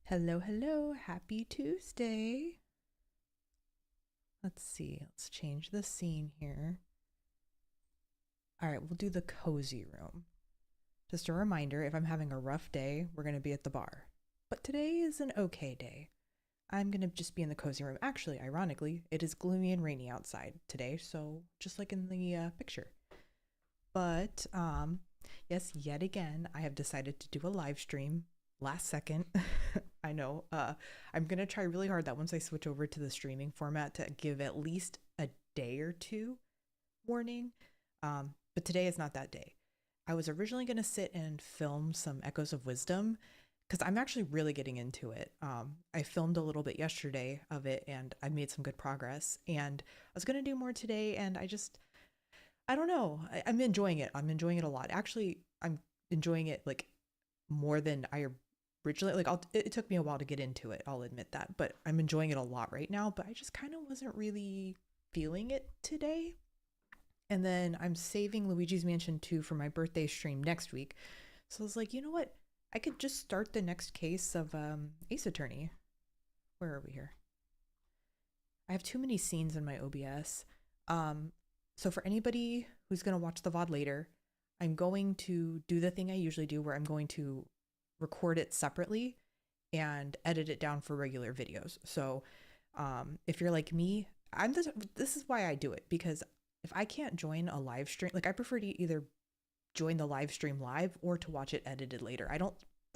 Hello, hello. Happy Tuesday. Let's see. Let's change the scene here. All right, we'll do the cozy room. Just a reminder, if I'm having a rough day, we're going to be at the bar. But today is an okay day. I'm going to just be in the cozy room. Actually, ironically, it is gloomy and rainy outside today, so just like in the picture. But yes, yet again, I have decided to do a live stream last second. I know. I'm going to try really hard that once I switch over to the streaming format to give at least a day or two warning. But today is not that day. I was originally going to sit and film some Echoes of Wisdom because I'm actually really getting into it. I filmed a little bit yesterday of it and I made some good progress. And I was going to do more today and I don't know. I'm enjoying it. I'm enjoying it a lot. Actually, I'm enjoying it like more than I originally it took me a while to get into it, I'll admit that, but I'm enjoying it a lot right now. But I just kind of wasn't really feeling it today. And then I'm saving Luigi's Mansion 2 for my birthday stream next week. So I was like, you know what? I could just start the next case of Ace Attorney. Where are we here? I have too many scenes in my OBS. So for anybody who's going to watch the VOD later, I'm going to do the thing I usually do where I'm going to record it separately and edit it down for regular videos. So if you're like me, this is why I do it, because if I can't join a live stream, like I prefer to either join the live stream live or to watch it edited later. I don't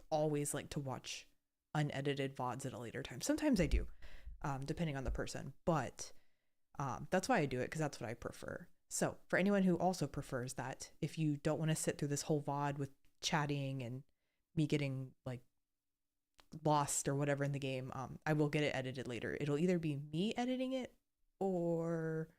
always like to watch unedited VODs at a later time. Sometimes I do, depending on the person, but that's why I do it, because that's what I prefer. So for anyone who also prefers that, if you don't want to sit through this whole VOD with chatting and me getting like lost or whatever in the game, I will get it edited later. It'll either be me editing it, or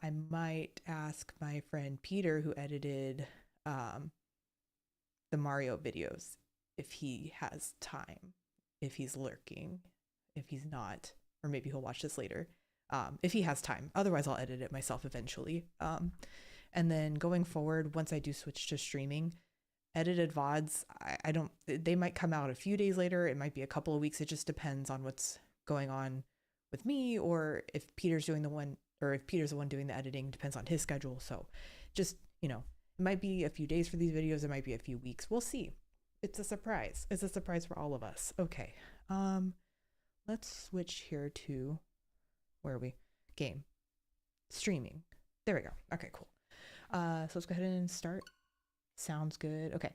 I might ask my friend Peter, who edited the Mario videos, if he has time, if he's lurking, if he's not, or maybe he'll watch this later. If he has time. Otherwise, I'll edit it myself eventually. And then going forward, once I do switch to streaming, edited VODs, I don't, they might come out a few days later. It might be a couple of weeks. It just depends on what's going on with me, or if Peter's doing the one, or if Peter's the one doing the editing, depends on his schedule. So just, it might be a few days for these videos. It might be a few weeks. We'll see. It's a surprise. It's a surprise for all of us. Okay. Let's switch here to, where are we? Game. Streaming. There we go. Okay, cool. So let's go ahead and start. Sounds good. Okay.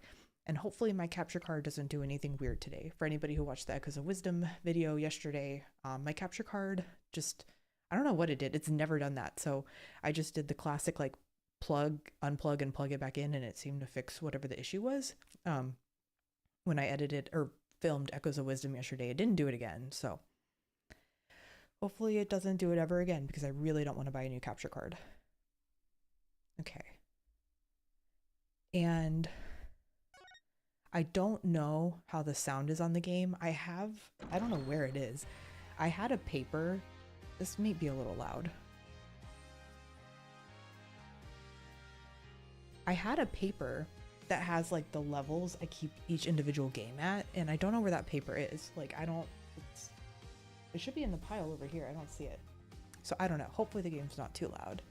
And hopefully my capture card doesn't do anything weird today. For anybody who watched the Echoes of Wisdom video yesterday, my capture card just, I don't know what it did. It's never done that. So I just did the classic like plug, unplug, and plug it back in, and it seemed to fix whatever the issue was. When I edited or filmed Echoes of Wisdom yesterday, it didn't do it again. So hopefully it doesn't do it ever again, because I really don't want to buy a new capture card. Okay. And I don't know how the sound is on the game. I don't know where it is. I had a paper. This may be a little loud. I had a paper that has like the levels I keep each individual game at, and I don't know where that paper is. Like, it should be in the pile over here. I don't see it. So I don't know. Hopefully the game's not too loud.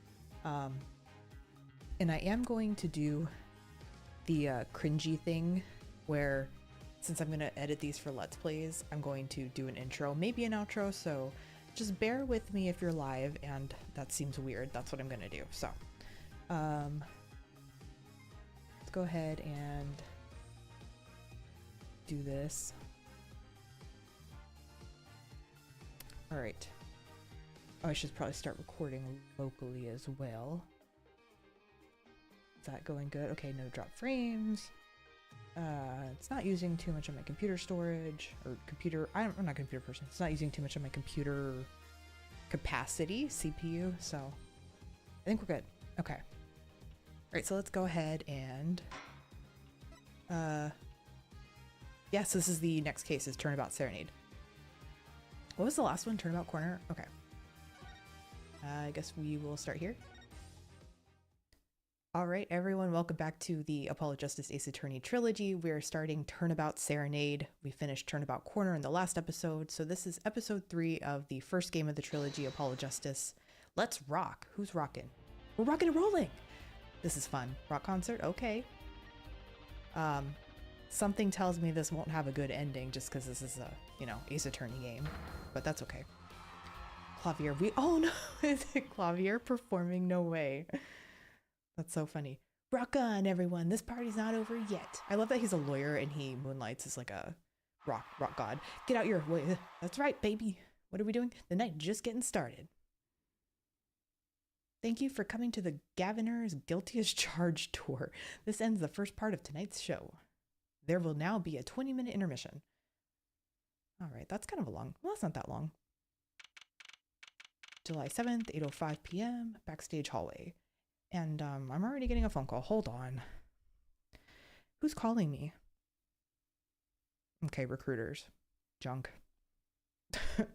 And I am going to do the cringy thing where, since I'm going to edit these for Let's Plays, I'm going to do an intro, maybe an outro. So just bear with me if you're live and that seems weird. That's what I'm going to do. So let's go ahead and do this. All right. Oh, I should probably start recording locally as well. Is that going good? Okay, no drop frames. It's not using too much of my computer storage, or computer, I'm not a computer person. It's not using too much of my computer capacity, CPU, so I think we're good. Okay. All right, so let's go ahead and, yes, this is the next case, is Turnabout Serenade. What was the last one? Turnabout Corner? Okay. I guess we will start here. All right, everyone, welcome back to the Apollo Justice Ace Attorney Trilogy. We're starting Turnabout Serenade. We finished Turnabout Corner in the last episode, so this is episode 3 of the first game of the trilogy, Apollo Justice. Let's rock. Who's rocking? We're rocking and rolling. This is fun. Rock concert? Okay. Something tells me this won't have a good ending just because this is a, Ace Attorney game, but that's okay. Clavier, oh no, is it Clavier performing? No way. That's so funny. Rock on, everyone. This party's not over yet. I love that he's a lawyer and he moonlights as like a rock god. Get out your way. That's right, baby. What are we doing? The night just getting started. Thank you for coming to the Gaviner's Guilty as Charged tour. This ends the first part of tonight's show. There will now be a 20-minute intermission. All right, that's kind of a long. Well, that's not that long. July 7th, 8:05 p.m., backstage hallway. And I'm already getting a phone call. Hold on. Who's calling me? Okay, recruiters. Junk. Of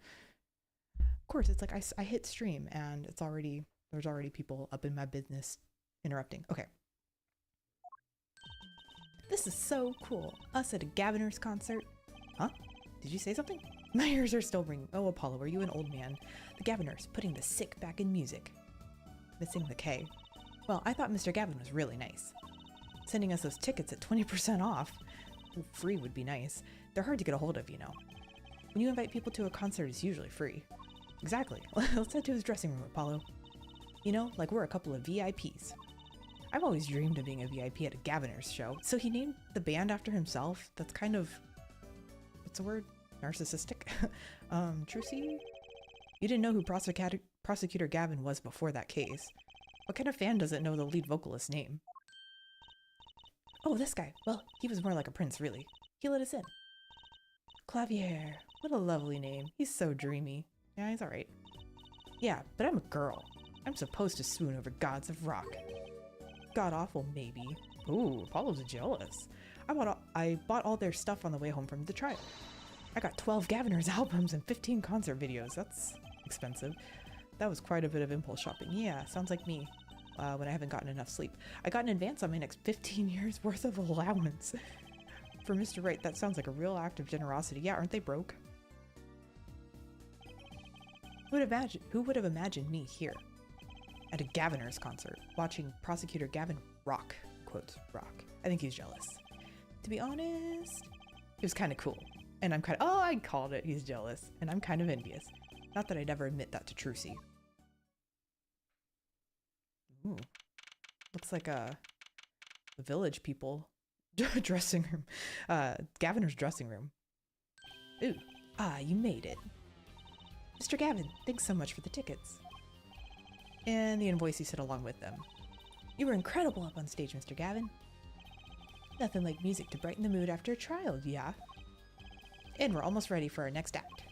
course, it's like I hit stream and there's already people up in my business interrupting. Okay. This is so cool. Us at a Gaviner's concert. Huh? Did you say something? My ears are still ringing. Oh, Apollo, are you an old man? The Gaviners, putting the sick back in music. Missing the K. Well, I thought Mr. Gavin was really nice. Sending us those tickets at 20% off. Well, free would be nice. They're hard to get a hold of, you know. When you invite people to a concert, it's usually free. Exactly. Let's head to his dressing room, Apollo. You know, like we're a couple of VIPs. I've always dreamed of being a VIP at a Gaviner's show. So he named the band after himself? That's kind of... what's the word? Narcissistic? Trucy? You didn't know who Prosecutor Gavin was before that case. What kind of fan doesn't know the lead vocalist's name? Oh, this guy. Well, he was more like a prince, really. He let us in. Clavier. What a lovely name. He's so dreamy. Yeah, he's alright. Yeah, but I'm a girl. I'm supposed to swoon over gods of rock. God-awful, maybe. Ooh, Apollo's jealous. I bought all their stuff on the way home from the trial. I got 12 Gaviner's albums and 15 concert videos. That's expensive. That was quite a bit of impulse shopping. Yeah, sounds like me when I haven't gotten enough sleep. I got an advance on my next 15 years worth of allowance. For Mr. Wright, that sounds like a real act of generosity. Yeah, aren't they broke? Who would have imagined me here at a Gaviner's concert watching Prosecutor Gavin rock, quotes, rock. I think he's jealous. To be honest, it was kind of cool. And I called it, he's jealous. And I'm kind of envious. Not that I'd ever admit that to Trucy. Ooh. Looks like the village people dressing room. Gaviner's dressing room. Ooh. Ah, you made it. Mr. Gavin, thanks so much for the tickets. And the invoice you sent along with them. You were incredible up on stage, Mr. Gavin. Nothing like music to brighten the mood after a trial, yeah? And we're almost ready for our next act.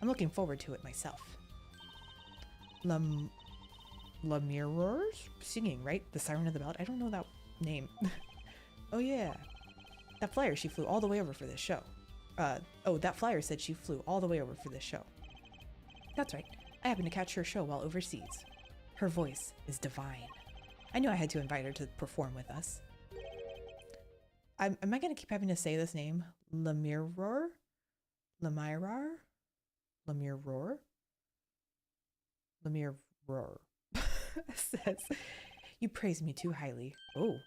I'm looking forward to it myself. La Mirrors? Singing, right? The Siren of the Belt? I don't know that name. Oh yeah. That flyer, she flew all the way over for this show. That flyer said she flew all the way over for this show. That's right. I happened to catch her show while overseas. Her voice is divine. I knew I had to invite her to perform with us. Am I going to keep having to say this name? La Mirror? Lamirar? Lamirror? Lamirror. Says, you praise me too highly. Oh,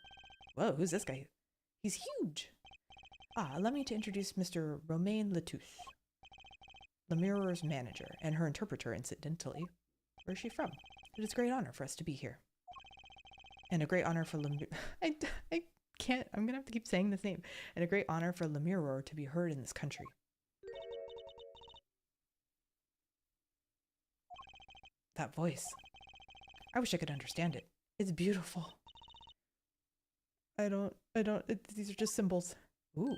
whoa, who's this guy? He's huge. Allow me to introduce Mr. Romain Latouche, Lamirror's manager, and her interpreter, incidentally. Where is she from? It is a great honor for us to be here. And a great honor for I can't, I'm gonna have to keep saying this name. And a great honor for Lamirror to be heard in this country. That voice. I wish I could understand it. It's beautiful. These are just symbols. Ooh.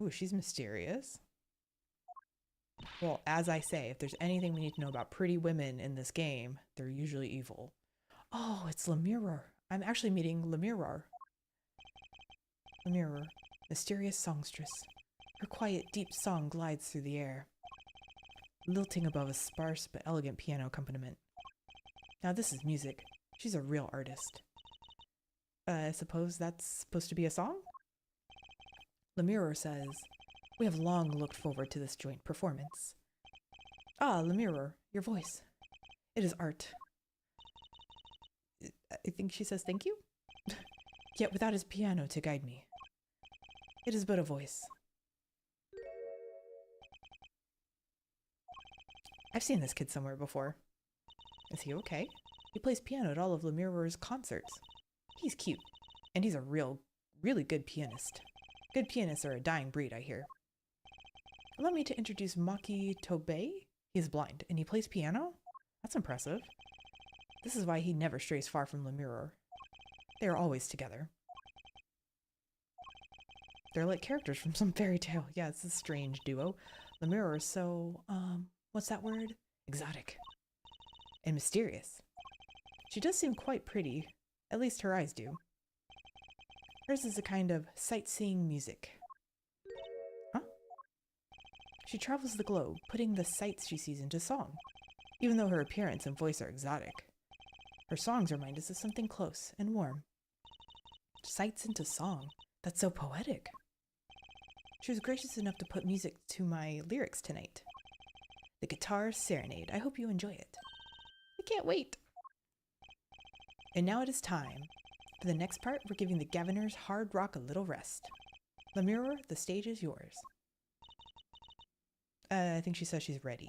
Ooh, she's mysterious. Well, as I say, if there's anything we need to know about pretty women in this game, they're usually evil. Oh, it's Lamirror. I'm actually meeting Lamirror. Lamirror, mysterious songstress. Her quiet, deep song glides through the air, lilting above a sparse but elegant piano accompaniment. Now this is music. She's a real artist. I suppose that's supposed to be a song? Lemurrer says, we have long looked forward to this joint performance. Ah, Lemurrer, your voice. It is art. I think she says thank you? Yet without his piano to guide me. It is but a voice. I've seen this kid somewhere before. Is he okay? He plays piano at all of Lemurer's concerts. He's cute, and he's a really good pianist. Good pianists are a dying breed, I hear. Allow me to introduce Maki Tobei. He is blind, and he plays piano? That's impressive. This is why he never strays far from Lemurrer. They are always together. They're like characters from some fairy tale. Yeah, it's a strange duo. Lemurrer is so, what's that word? Exotic. And mysterious. She does seem quite pretty. At least her eyes do. Hers is a kind of sightseeing music. Huh? She travels the globe, putting the sights she sees into song. Even though her appearance and voice are exotic, her songs remind us of something close and warm. Sights into song. That's so poetic. She was gracious enough to put music to my lyrics tonight. The Guitar Serenade. I hope you enjoy it. I can't wait. And now it is time. For the next part, we're giving the Gaviners hard rock a little rest. Lemurrer, the stage is yours. I think she says she's ready.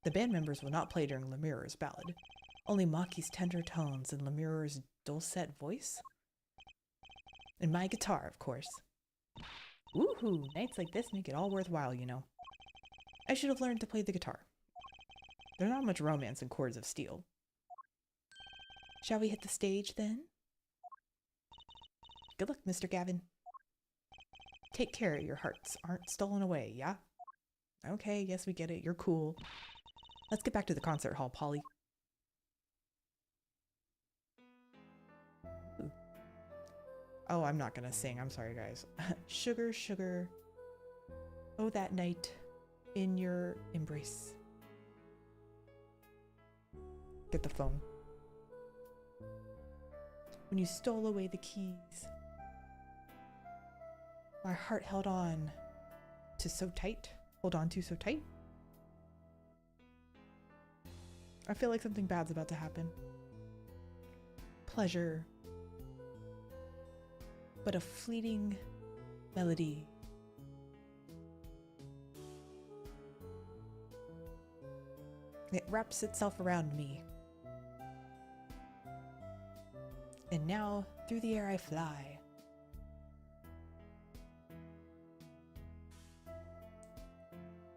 The band members will not play during Lemurer's ballad. Only Maki's tender tones and Lemurer's dulcet voice. And my guitar, of course. Woohoo! Nights like this make it all worthwhile, you know. I should have learned to play the guitar. There's not much romance in chords of steel. Shall we hit the stage, then? Good luck, Mr. Gavin. Take care, your hearts aren't stolen away, yeah? Okay, yes, we get it. You're cool. Let's get back to the concert hall, Polly. Ooh. Oh, I'm not gonna sing. I'm sorry, guys. Sugar, sugar. Oh, that night in your embrace. Get the phone. When you stole away the keys, my heart held on to so tight. Hold on to so tight. I feel like something bad's about to happen. Pleasure, but a fleeting melody. It wraps itself around me. And now, through the air I fly.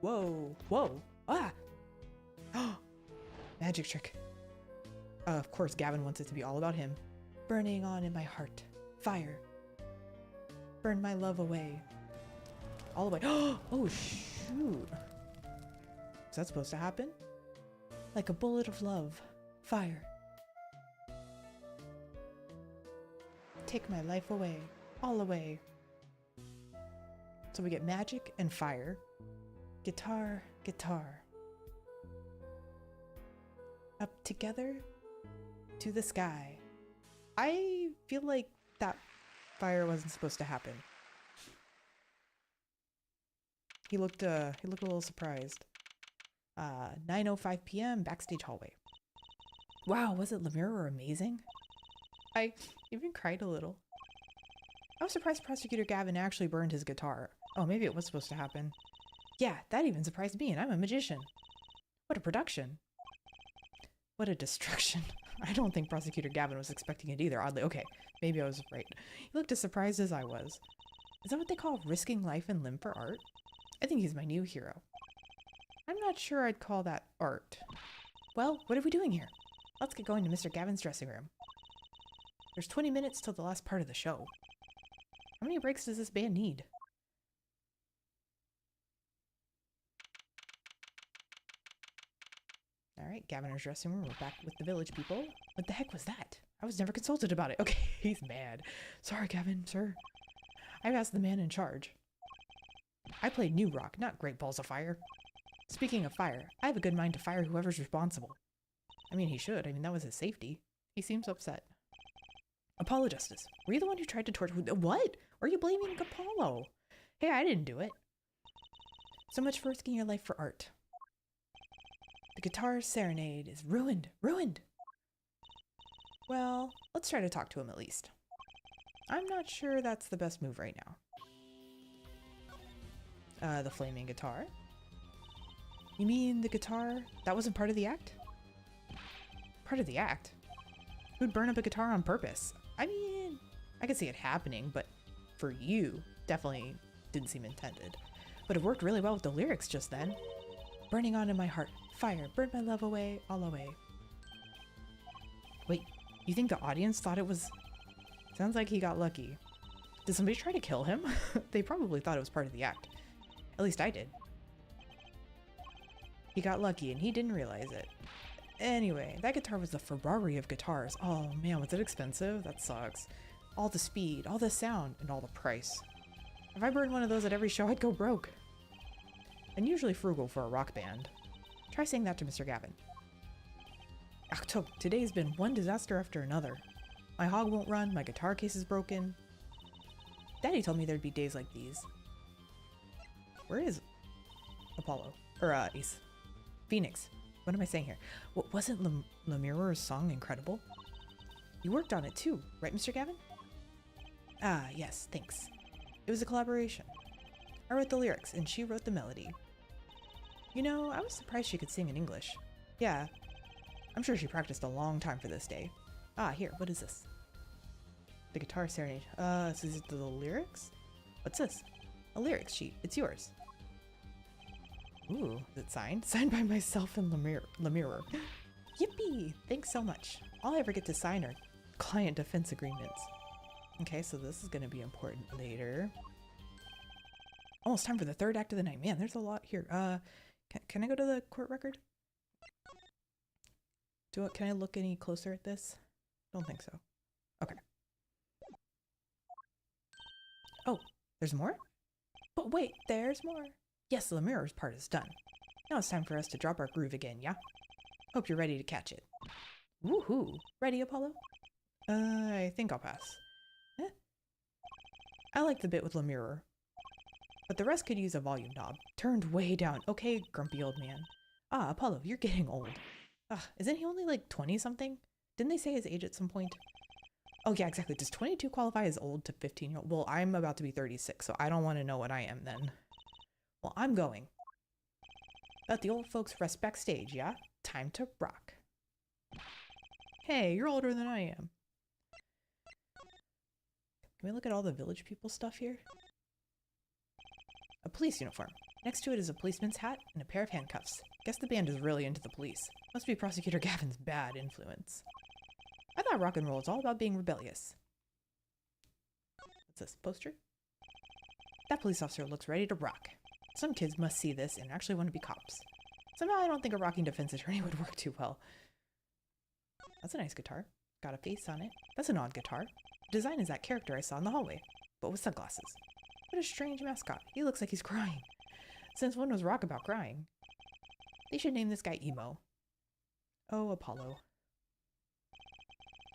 Whoa, whoa, ah! Magic trick. Of course, Gavin wants it to be all about him. Burning on in my heart. Fire. Burn my love away. All the way. Oh, shoot. Is that supposed to happen? Like a bullet of love. Fire. Take my life away. All away. So we get magic and fire. Guitar, guitar. Up together to the sky. I feel like that fire wasn't supposed to happen. He looked a little surprised. 9:05 p.m. backstage hallway. Wow, wasn't Lemurrer amazing? I even cried a little. I was surprised Prosecutor Gavin actually burned his guitar. Oh, maybe it was supposed to happen. Yeah, that even surprised me, and I'm a magician. What a production. What a destruction. I don't think Prosecutor Gavin was expecting it either, oddly. Okay, maybe I was right. He looked as surprised as I was. Is that what they call risking life and limb for art? I think he's my new hero. I'm not sure I'd call that art. Well, what are we doing here? Let's get going to Mr. Gavin's dressing room. There's 20 minutes till the last part of the show. How many breaks does this band need? Alright, Gaviner's dressing room. We're back with the village people. What the heck was that? I was never consulted about it. Okay, he's mad. Sorry, Gavin, sir. I've asked the man in charge. I played New Rock, not Great Balls of Fire. Speaking of fire, I have a good mind to fire whoever's responsible. I mean, he should. I mean, that was his safety. He seems upset. Apollo Justice, were you the one who tried to torture? What? Or are you blaming Apollo? Hey, I didn't do it. So much for risking your life for art. The guitar serenade is ruined. Ruined! Well, let's try to talk to him at least. I'm not sure that's the best move right now. The flaming guitar? You mean the guitar? That wasn't part of the act? Part of the act? Who'd burn up a guitar on purpose? I mean, I could see it happening, but for you, definitely didn't seem intended. But it worked really well with the lyrics just then. Burning on in my heart, fire, burn my love away, all away. Wait, you think the audience thought it was... Sounds like he got lucky. Did somebody try to kill him? They probably thought it was part of the act. At least I did. He got lucky and he didn't realize it. Anyway, that guitar was the Ferrari of guitars. Oh man, was it expensive? That sucks. All the speed, all the sound, and all the price. If I burned one of those at every show, I'd go broke. Unusually frugal for a rock band. Try saying that to Mr. Gavin. October, today's been one disaster after another. My hog won't run, my guitar case is broken. Daddy told me there'd be days like these. Where is Apollo? Or, Ace. Phoenix. What am I saying here? Wasn't Lemure's song incredible? You worked on it too, right, Mr. Gavin? Ah, yes, thanks. It was a collaboration. I wrote the lyrics, and she wrote the melody. You know, I was surprised she could sing in English. Yeah, I'm sure she practiced a long time for this day. Ah, here, what is this? The guitar serenade. Is it the lyrics? What's this? A lyrics sheet. It's yours. Ooh, is it signed? Signed by myself and Lemure. Yippee! Thanks so much. All I ever get to sign are client defense agreements. Okay, so this is going to be important later. Almost time for the third act of the night. Man, there's a lot here. Can I go to the court record? Can I look any closer at this? Don't think so. Okay. Oh, there's more? But wait, there's more. Yes, the Lemure's part is done. Now it's time for us to drop our groove again, yeah? Hope you're ready to catch it. Woohoo! Ready, Apollo? I think I'll pass. Eh? I like the bit with Lemure, but the rest could use a volume knob. Turned way down. Okay, grumpy old man. Ah, Apollo, you're getting old. Isn't he only like 20-something? Didn't they say his age at some point? Oh yeah, exactly. Does 22 qualify as old to 15-year-old? Well, I'm about to be 36, so I don't want to know what I am then. Well, I'm going. Let the old folks rest backstage, yeah? Time to rock. Hey, you're older than I am. Can we look at all the village people stuff here? A police uniform. Next to it is a policeman's hat and a pair of handcuffs. Guess the band is really into the police. Must be Prosecutor Gavin's bad influence. I thought rock and roll was all about being rebellious. What's this, poster? That police officer looks ready to rock. Some kids must see this and actually want to be cops. Somehow I don't think a rocking defense attorney would work too well. That's a nice guitar. Got a face on it. That's an odd guitar. The design is that character I saw in the hallway, but with sunglasses. What a strange mascot. He looks like he's crying. Since when was rock about crying? They should name this guy Emo. Oh, Apollo.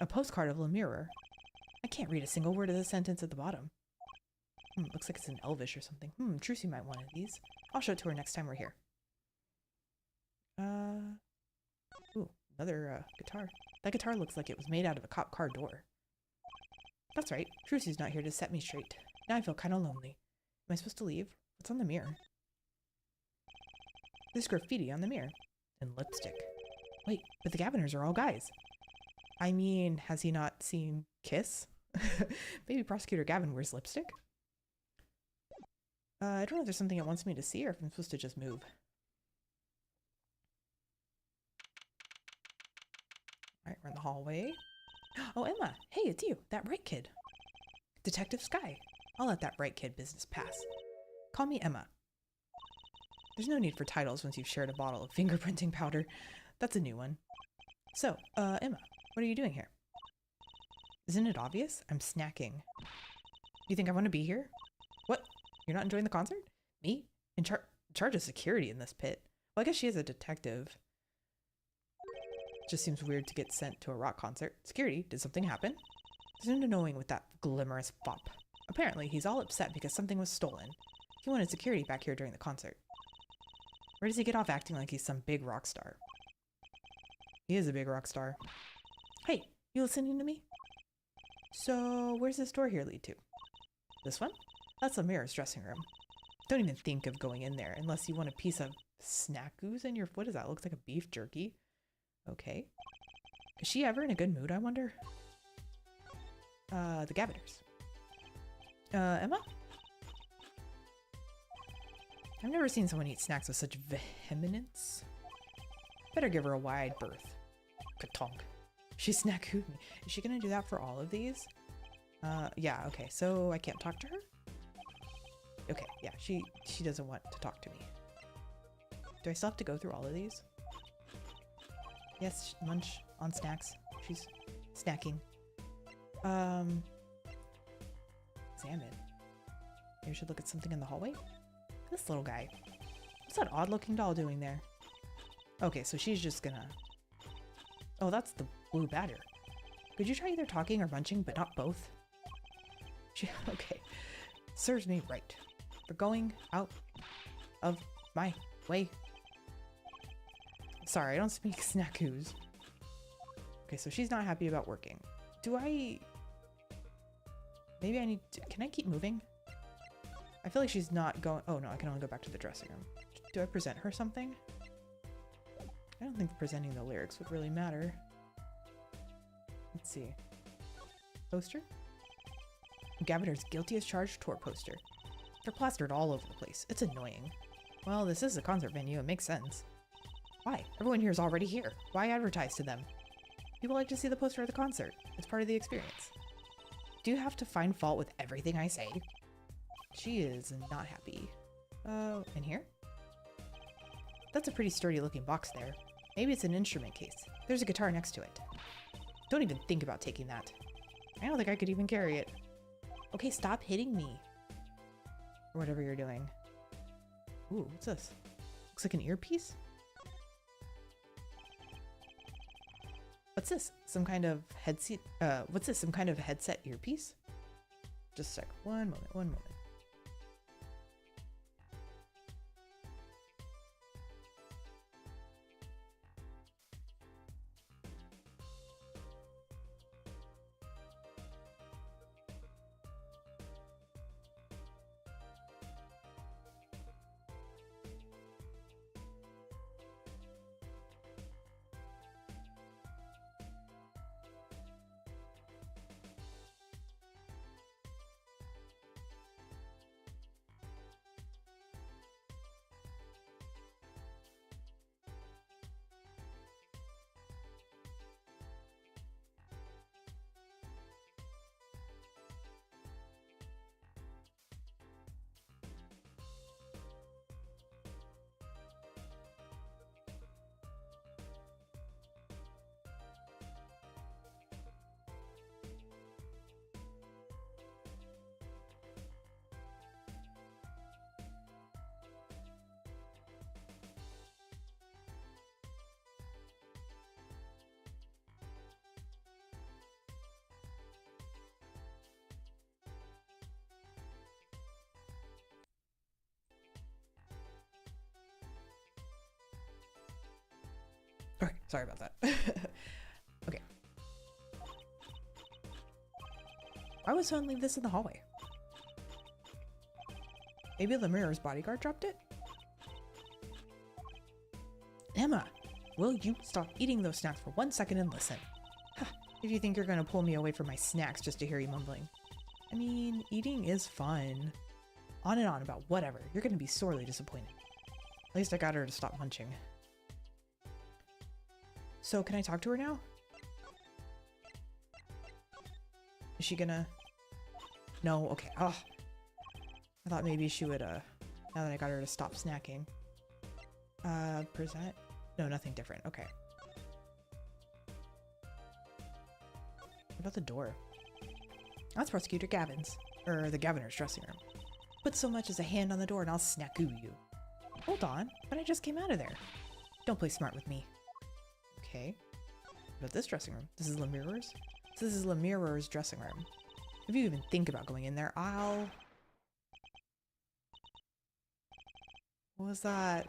A postcard of Lemure. I can't read a single word of the sentence at the bottom. Looks like it's in Elvish or something. Trucy might want one of these. I'll show it to her next time we're here. Ooh, another guitar. That guitar looks like it was made out of a cop car door. That's right. Trucy's not here to set me straight. Now I feel kind of lonely. Am I supposed to leave? What's on the mirror? There's graffiti on the mirror. And lipstick. Wait, but the Gaviners are all guys. I mean, has he not seen Kiss? Maybe Prosecutor Gavin wears lipstick? I don't know if there's something it wants me to see or if I'm supposed to just move. Alright, we're in the hallway. Oh, Emma! Hey, it's you! That bright kid! Detective Sky! I'll let that bright kid business pass. Call me Emma. There's no need for titles once you've shared a bottle of fingerprinting powder. That's a new one. So, Emma, what are you doing here? Isn't it obvious? I'm snacking. You think I want to be here? What? You're not enjoying the concert? Me? In charge of security in this pit? Well, I guess she is a detective. Just seems weird to get sent to a rock concert. Security, did something happen? There's no knowing with that glamorous fop. Apparently, he's all upset because something was stolen. He wanted security back here during the concert. Where does he get off acting like he's some big rock star? He is a big rock star. Hey, you listening to me? So, where's this door here lead to? This one? That's the mirror's dressing room. Don't even think of going in there unless you want a piece of snack goose in your... What is that? Looks like a beef jerky. Okay. Is she ever in a good mood, I wonder? The Gaviners. Emma? I've never seen someone eat snacks with such vehemence. Better give her a wide berth. Katonk. She snack-hooed me. Is she gonna do that for all of these? Yeah, okay, so I can't talk to her? Okay, yeah, she doesn't want to talk to me. Do I still have to go through all of these? Yes, munch on snacks. She's snacking. Examine. Maybe we should look at something in the hallway? This little guy. What's that odd-looking doll doing there? Okay, so she's just gonna... Oh, that's the blue batter. Could you try either talking or munching, but not both? Okay. Serves me right. For going out of my way. Sorry, I don't speak snackoos. Okay, so she's not happy about working. Do I... Maybe I need to... Can I keep moving? I feel like she's not going... Oh no, I can only go back to the dressing room. Do I present her something? I don't think presenting the lyrics would really matter. Let's see. Poster? Gaviner's guilty as charged tour poster. They're plastered all over the place. It's annoying. Well, this is a concert venue. It makes sense. Why? Everyone here is already here. Why advertise to them? People like to see the poster at the concert. It's part of the experience. Do you have to find fault with everything I say? She is not happy. In here? That's a pretty sturdy looking box there. Maybe it's an instrument case. There's a guitar next to it. Don't even think about taking that. I don't think I could even carry it. Okay, stop hitting me. Or whatever you're doing. Ooh, what's this? Looks like an earpiece? What's this? Some kind of headset? What's this? Some kind of headset earpiece? Just a sec. One moment. Okay, sorry about that. Okay. Why would someone leave this in the hallway? Maybe the mirror's bodyguard dropped it? Emma, will you stop eating those snacks for 1 second and listen? If you think you're gonna pull me away from my snacks just to hear you mumbling. I mean, eating is fun. On and on about whatever. You're gonna be sorely disappointed. At least I got her to stop munching. So, can I talk to her now? Is she gonna... No? Okay. Oh. I thought maybe she would, now that I got her to stop snacking. Present? No, nothing different. Okay. What about the door? That's Prosecutor Gavin's. Or the Gaviner's dressing room. Put so much as a hand on the door and I'll snackoo you. Hold on, but I just came out of there. Don't play smart with me. Okay. But this dressing room, this is Lemure's? So this is Lemure's dressing room. If you even think about going in there, I'll... What was that?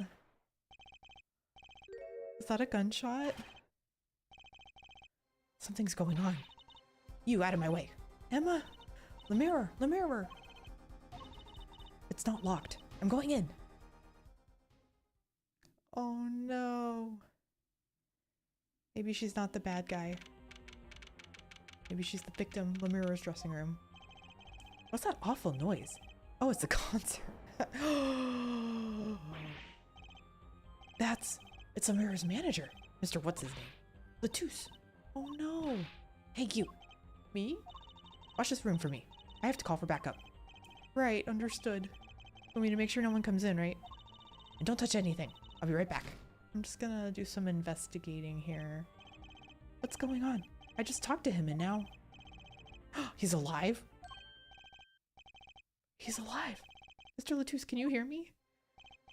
Was that a gunshot? Something's going on. You, out of my way. Emma! Lemure! Lemure! It's not locked. I'm going in. Oh no. Maybe she's not the bad guy. Maybe she's the victim. Lemure's dressing room. What's that awful noise? Oh, it's a concert. It's Lemure's manager. Mr. What's his name? Latouche. Oh no. Hey, you. Me? Watch this room for me. I have to call for backup. Right, understood. Want me to make sure no one comes in, right? And don't touch anything. I'll be right back. I'm just gonna do some investigating here. What's going on? I just talked to him and now... He's alive? He's alive! Mr. Latouche, can you hear me?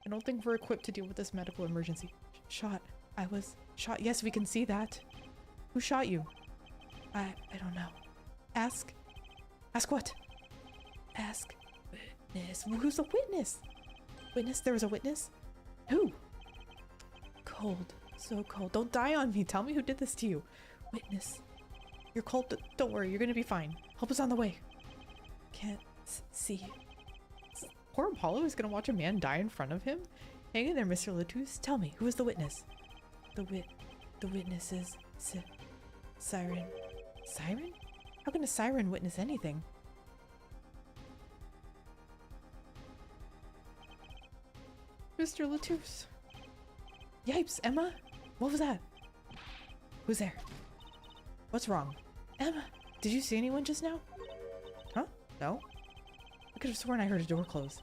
I don't think we're equipped to deal with this medical emergency. Shot. I was shot. Yes, we can see that. Who shot you? I don't know. Ask. Ask what? Ask witness. Who's the witness? Witness? There was a witness? Who? Cold. So cold. Don't die on me. Tell me who did this to you. Witness. You're cold. Don't worry. You're gonna be fine. Help us on the way. Can't see. Poor Apollo is gonna watch a man die in front of him? Hang in there, Mr. Latouche. Tell me, who is the witness? The witness is... Siren. Siren? How can a siren witness anything? Mr. Latouche. Yipes, Emma? What was that? Who's there? What's wrong? Emma, did you see anyone just now? Huh? No? I could have sworn I heard a door close.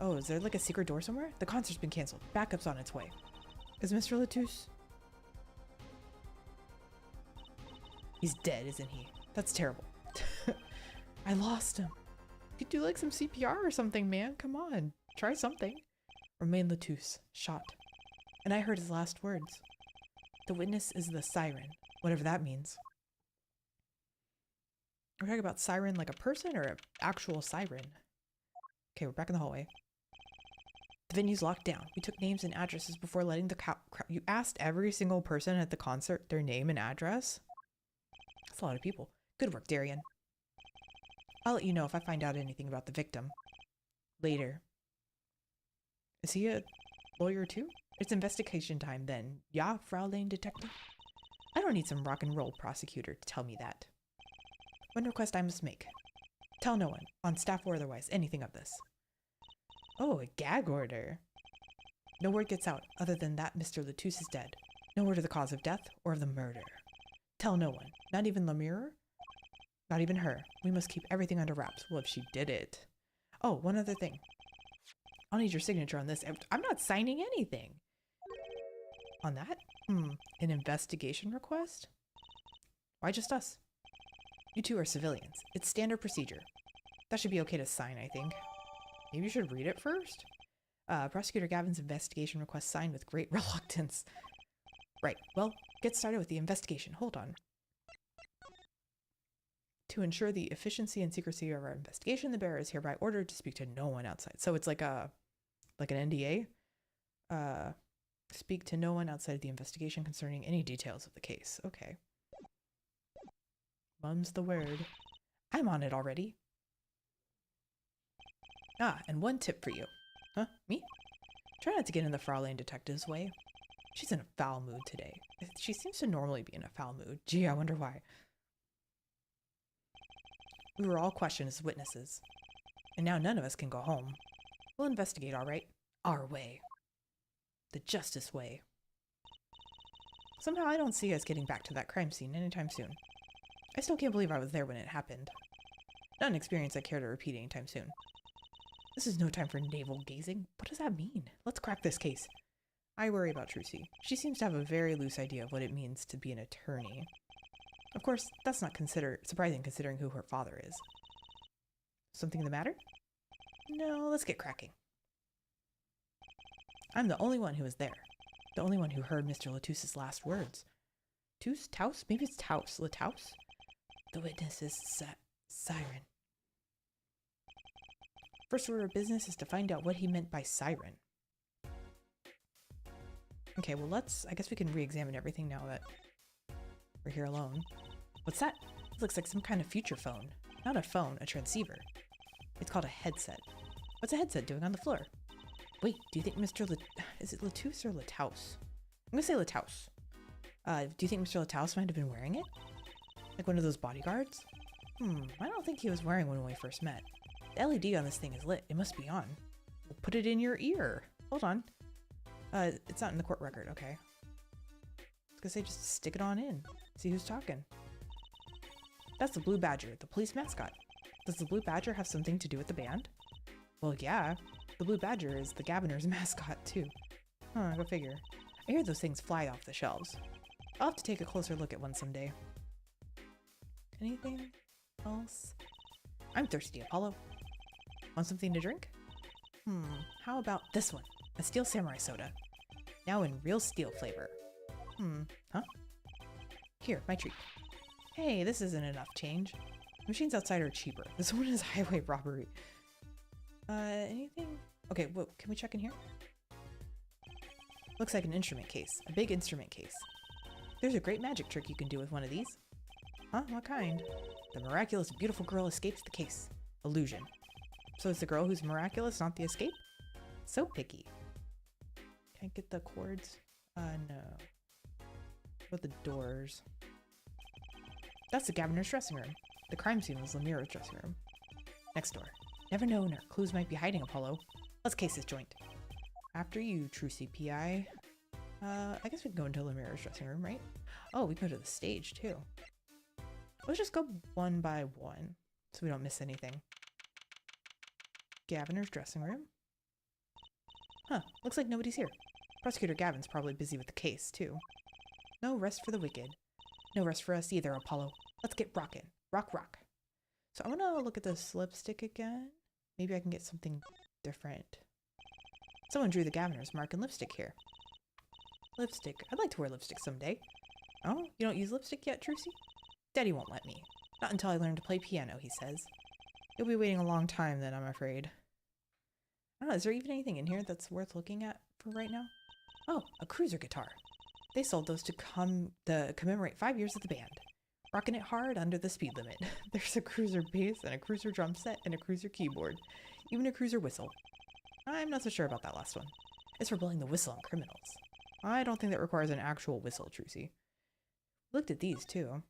Oh, is there like a secret door somewhere? The concert's been canceled. Backup's on its way. Is Mr. Latouche? He's dead, isn't he? That's terrible. I lost him. You could do like some CPR or something, man. Come on. Try something. Romain Latouche, shot. And I heard his last words. The witness is the siren, whatever that means. We're talking about siren like a person or an actual siren? Okay, we're back in the hallway. The venue's locked down. We took names and addresses before letting the crowd. You asked every single person at the concert their name and address? That's a lot of people. Good work, Darian. I'll let you know if I find out anything about the victim. Later. Is he a lawyer too? It's investigation time then. Ja, Fraulein Detective? I don't need some rock and roll prosecutor to tell me that. One request I must make. Tell no one, on staff or otherwise, anything of this. Oh, a gag order. No word gets out, other than that Mr. Latouche is dead. No word of the cause of death or of the murder. Tell no one, not even Lemure? Not even her. We must keep everything under wraps. Well, if she did it. Oh, one other thing. I'll need your signature on this. I'm not signing anything. On that? An investigation request? Why just us? You two are civilians. It's standard procedure. That should be okay to sign, I think. Maybe you should read it first? Prosecutor Gavin's investigation request signed with great reluctance. Right, well, get started with the investigation. Hold on. To ensure the efficiency and secrecy of our investigation, the bearer is hereby ordered to speak to no one outside. So it's like an NDA. Speak to no one outside of the investigation concerning any details of the case. Okay. Mum's the word. I'm on it already. Ah, and one tip for you. Huh? Me? Try not to get in the Fraulein Detective's way. She's in a foul mood today. She seems to normally be in a foul mood. Gee, I wonder why. We were all questioned as witnesses. And now none of us can go home. We'll investigate, all right? Our way. The justice way. Somehow I don't see us getting back to that crime scene anytime soon. I still can't believe I was there when it happened. Not an experience I care to repeat anytime soon. This is no time for navel gazing. What does that mean? Let's crack this case. I worry about Trucy. She seems to have a very loose idea of what it means to be an attorney. Of course, that's not surprising considering who her father is. Something the matter? No, let's get cracking. I'm the only one who was there. The only one who heard Mr. Latouche's last words. Taus? Maybe it's Taus. Lataus? The witness is Siren. First order of business is to find out what he meant by siren. Okay, well I guess we can re-examine everything now that we're here alone. What's that? It looks like some kind of future phone. Not a phone, a transceiver. It's called a headset. What's a headset doing on the floor? Wait, do you think is it Lataus or Lataus? I'm gonna say Lataus. Do you think Mr. Lataus might have been wearing it? Like one of those bodyguards? I don't think he was wearing one when we first met. The LED on this thing is lit. It must be on. We'll put it in your ear. Hold on. It's not in the court record. Okay. I was gonna say just stick it on in. See who's talking. That's the Blue Badger, the police mascot. Does the Blue Badger have something to do with the band? Well, yeah. The Blue Badger is the Gaviner's mascot, too. Huh, go figure. I hear those things fly off the shelves. I'll have to take a closer look at one someday. Anything else? I'm thirsty, Apollo. Want something to drink? How about this one? A Steel Samurai soda. Now in real steel flavor. Huh? Here, my treat. Hey, this isn't enough change. Machines outside are cheaper. This one is highway robbery. Anything? Okay, well, can we check in here? Looks like an instrument case. A big instrument case. There's a great magic trick you can do with one of these. Huh? What kind? The miraculous beautiful girl escapes the case. Illusion. So it's the girl who's miraculous, not the escape? So picky. Can't get the cords? No. What about the doors? That's the Gaviner's dressing room. The crime scene was Lemira's dressing room. Next door. Never know where clues might be hiding, Apollo. Let's case this joint. After you, true CPI. I guess we can go into Lemira's dressing room, right? Oh, we can go to the stage, too. Let's just go one by one, so we don't miss anything. Gaviner's dressing room. Huh, looks like nobody's here. Prosecutor Gavin's probably busy with the case, too. No rest for the wicked. No rest for us either, Apollo. Let's get rockin'. Rock, rock. So I want to look at this lipstick again. Maybe I can get something different. Someone drew the Gaviner's mark in lipstick here. Lipstick. I'd like to wear lipstick someday. Oh, you don't use lipstick yet, Trucy? Daddy won't let me. Not until I learn to play piano, he says. You'll be waiting a long time then, I'm afraid. I don't know, is there even anything in here that's worth looking at for right now? Oh, a cruiser guitar. They sold those to commemorate 5 years of the band. Rocking it hard under the speed limit. There's a cruiser bass and a cruiser drum set and a cruiser keyboard. Even a cruiser whistle. I'm not so sure about that last one. It's for blowing the whistle on criminals. I don't think that requires an actual whistle, Trucy. Looked at these, too.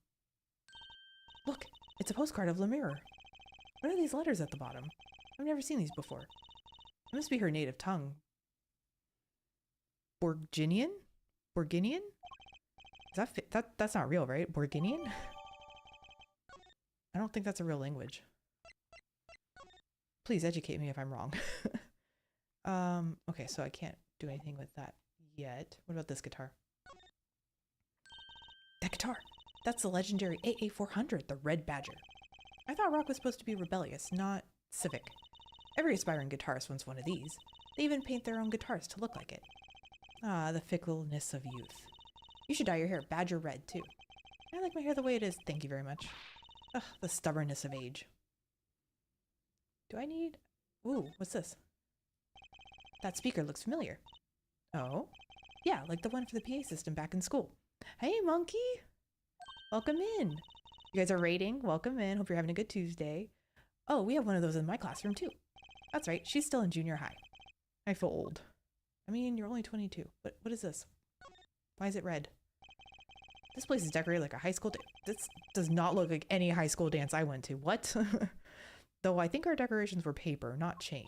Look, it's a postcard of Lemira. What are these letters at the bottom? I've never seen these before. It must be her native tongue. Borginian? Borginian? Is that's not real, right? Borginian? I don't think that's a real language. Please educate me if I'm wrong. Okay, so I can't do anything with that yet. What about this guitar? That guitar! That's the legendary AA400, the Red Badger. I thought rock was supposed to be rebellious, not civic. Every aspiring guitarist wants one of these. They even paint their own guitars to look like it. Ah, the fickleness of youth. You should dye your hair badger red, too. I like my hair the way it is, thank you very much. Ugh, the stubbornness of age. Do I need... Ooh, what's this? That speaker looks familiar. Oh? Yeah, like the one for the PA system back in school. Hey, monkey! Welcome in. You guys are rating? Welcome in. Hope you're having a good Tuesday. Oh, we have one of those in my classroom, too. That's right, she's still in junior high. I feel old. I mean, you're only 22. What is this? Why is it red? This place is decorated like a high school This does not look like any high school dance I went to. What? Though I think our decorations were paper, not chains.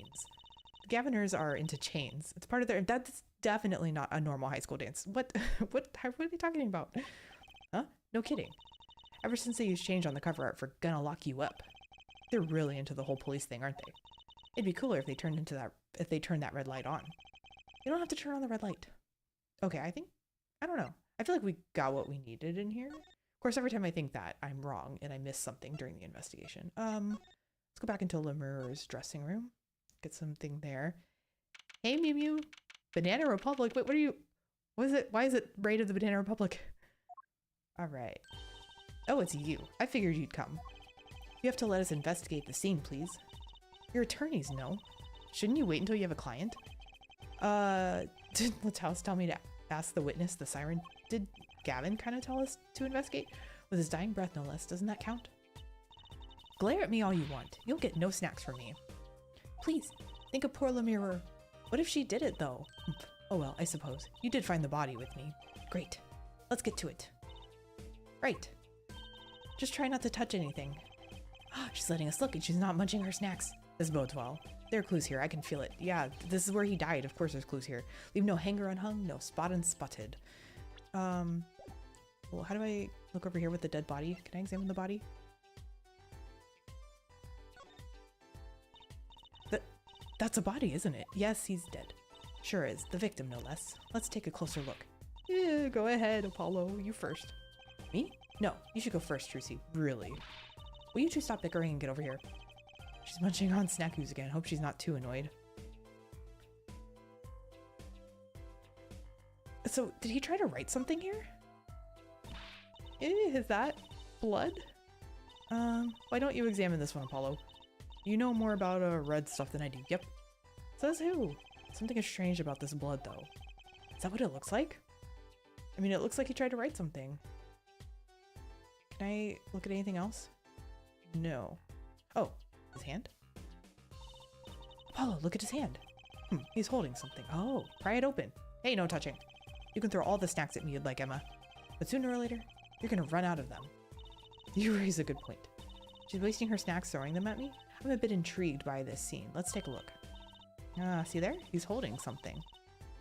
The Gaviners are into chains. It's part of their... That's definitely not a normal high school dance. What are they talking about? Huh? No kidding. Ever since they used change on the cover art for Gonna Lock You Up. They're really into the whole police thing, aren't they? It'd be cooler if they turned that red light on. You don't have to turn on the red light. Okay, I don't know. I feel like we got what we needed in here. Of course, every time I think that, I'm wrong and I miss something during the investigation. Let's go back into Lemura's dressing room. Get something there. Hey, Mew Mew. Banana Republic. Wait, what are you... What is it? Why is it Raid of the Banana Republic? All right. Oh, it's you. I figured you'd come. You have to let us investigate the scene, please. Your attorneys know. Shouldn't you wait until you have a client? Did Lataos tell me to ask the witness, the siren? Did Gavin kind of tell us to investigate? With his dying breath, no less. Doesn't that count? Glare at me all you want. You'll get no snacks from me. Please, think of poor Lemire. What if she did it, though? Oh well, I suppose. You did find the body with me. Great. Let's get to it. Right. Just try not to touch anything. She's letting us look and she's not munching her snacks. This bodes well. There are clues here. I can feel it. Yeah, this is where he died. Of course there's clues here. Leave no hanger unhung, no spot unspotted. Well, how do I look over here with the dead body? Can I examine the body? That's a body, isn't it? Yes, he's dead. Sure is. The victim, no less. Let's take a closer look. Yeah, go ahead, Apollo. You first. Me? No, you should go first, Trucy. Really. Will you two stop bickering and get over here? She's munching on snackoos again. Hope she's not too annoyed. So, did he try to write something here? Is that blood? Why don't you examine this one, Apollo? You know more about red stuff than I do. Yep. Says who? Something is strange about this blood, though. Is that what it looks like? I mean, it looks like he tried to write something. Can I look at anything else? No. Oh, his hand? Apollo, look at his hand. He's holding something. Oh, pry it open. Hey, no touching. You can throw all the snacks at me you'd like, Emma. But sooner or later, you're gonna run out of them. You raise a good point. She's wasting her snacks throwing them at me? I'm a bit intrigued by this scene. Let's take a look. See there? He's holding something.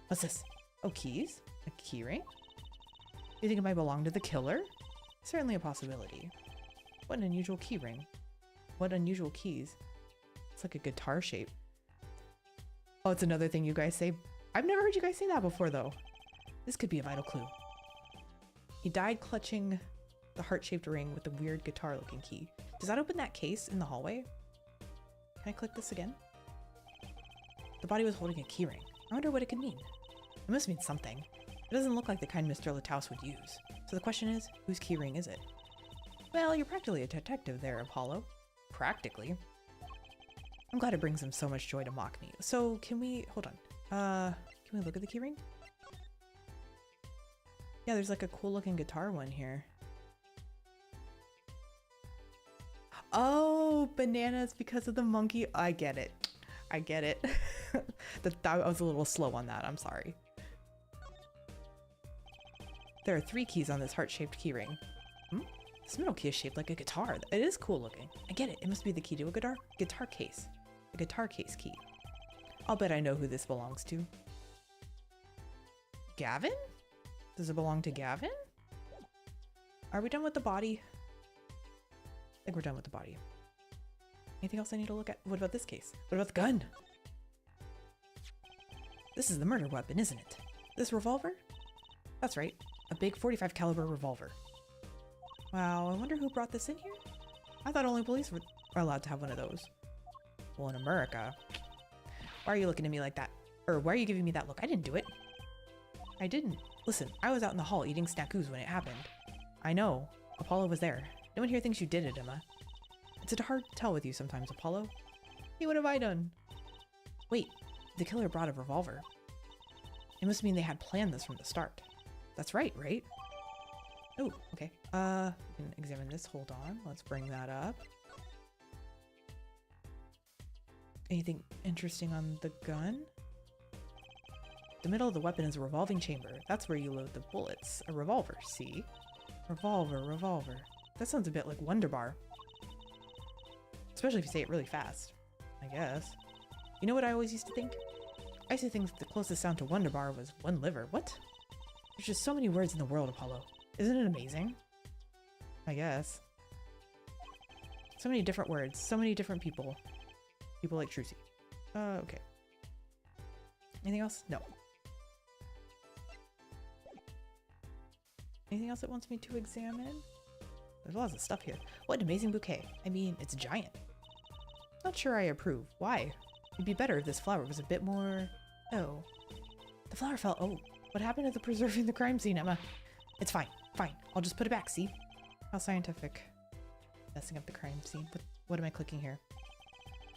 What's this? Oh, keys? A key ring? You think it might belong to the killer? Certainly a possibility. What an unusual key ring. What unusual keys. It's like a guitar shape. Oh, it's another thing you guys say. I've never heard you guys say that before, though. This could be a vital clue. He died clutching the heart-shaped ring with the weird guitar-looking key. Does that open that case in the hallway? Can I click this again? The body was holding a key ring. I wonder what it could mean. It must mean something. It doesn't look like the kind Mr. Lataos would use. So the question is, whose key ring is it? Well, you're practically a detective there, Apollo. Practically. I'm glad it brings him so much joy to mock me. So can we, hold on. Can we look at the key ring? Yeah, there's like a cool looking guitar one here. Oh, bananas because of the monkey. I get it. I get it. I was a little slow on that. I'm sorry. There are 3 keys on this heart-shaped keyring. This middle key is shaped like a guitar. It is cool looking. I get it. It must be the key to a guitar case. A guitar case key. I'll bet I know who this belongs to. Gavin? Does it belong to Gavin? Are we done with the body? I think we're done with the body. Anything else I need to look at? What about this case? What about the gun? This is the murder weapon, isn't it? This revolver? That's right. A big 45 caliber revolver. Wow, I wonder who brought this in here? I thought only police were allowed to have one of those. Well, in America. Why are you looking at me like that? Or why are you giving me that look? I didn't do it. I didn't. Listen, I was out in the hall eating snackoos when it happened. I know. Apollo was there. No one here thinks you did it, Emma. It's hard to tell with you sometimes, Apollo. Hey, what have I done? Wait, the killer brought a revolver. It must mean they had planned this from the start. That's right? Oh, okay. We can examine this. Hold on. Let's bring that up. Anything interesting on the gun? The middle of the weapon is a revolving chamber. That's where you load the bullets. A revolver, see? Revolver. That sounds a bit like Wonder Bar. Especially if you say it really fast, I guess. You know what I always used to think? I used to think the closest sound to Wonder Bar was one liver. What? There's just so many words in the world, Apollo. Isn't it amazing? I guess. So many different words. So many different people. People like Trucy. Okay. Anything else? No. Anything else it wants me to examine? There's lots of stuff here. What an amazing bouquet. I mean, it's giant. Not sure I approve. Why? It'd be better if this flower was a bit more... Oh. The flower fell... Oh. What happened to the preserving the crime scene, Emma? It's fine. Fine, I'll just put it back, see? How scientific. Messing up the crime scene. What am I clicking here?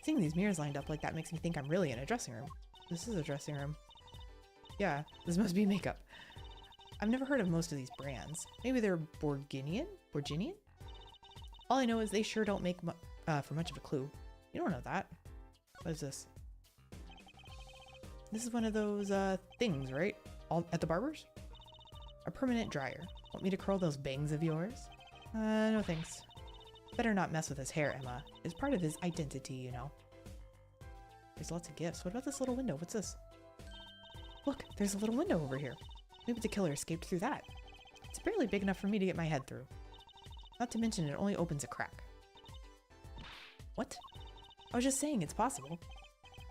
Seeing these mirrors lined up like that makes me think I'm really in a dressing room. This is a dressing room. Yeah, this must be makeup. I've never heard of most of these brands. Maybe they're Borginian? All I know is they sure don't make for much of a clue. You don't know that. What is this? This is one of those things, right? All at the barber's? A permanent dryer. Want me to curl those bangs of yours? No thanks. Better not mess with his hair, Emma. It's part of his identity, you know. There's lots of gifts. What about this little window? What's this? Look, there's a little window over here. Maybe the killer escaped through that. It's barely big enough for me to get my head through. Not to mention it only opens a crack. What? I was just saying it's possible.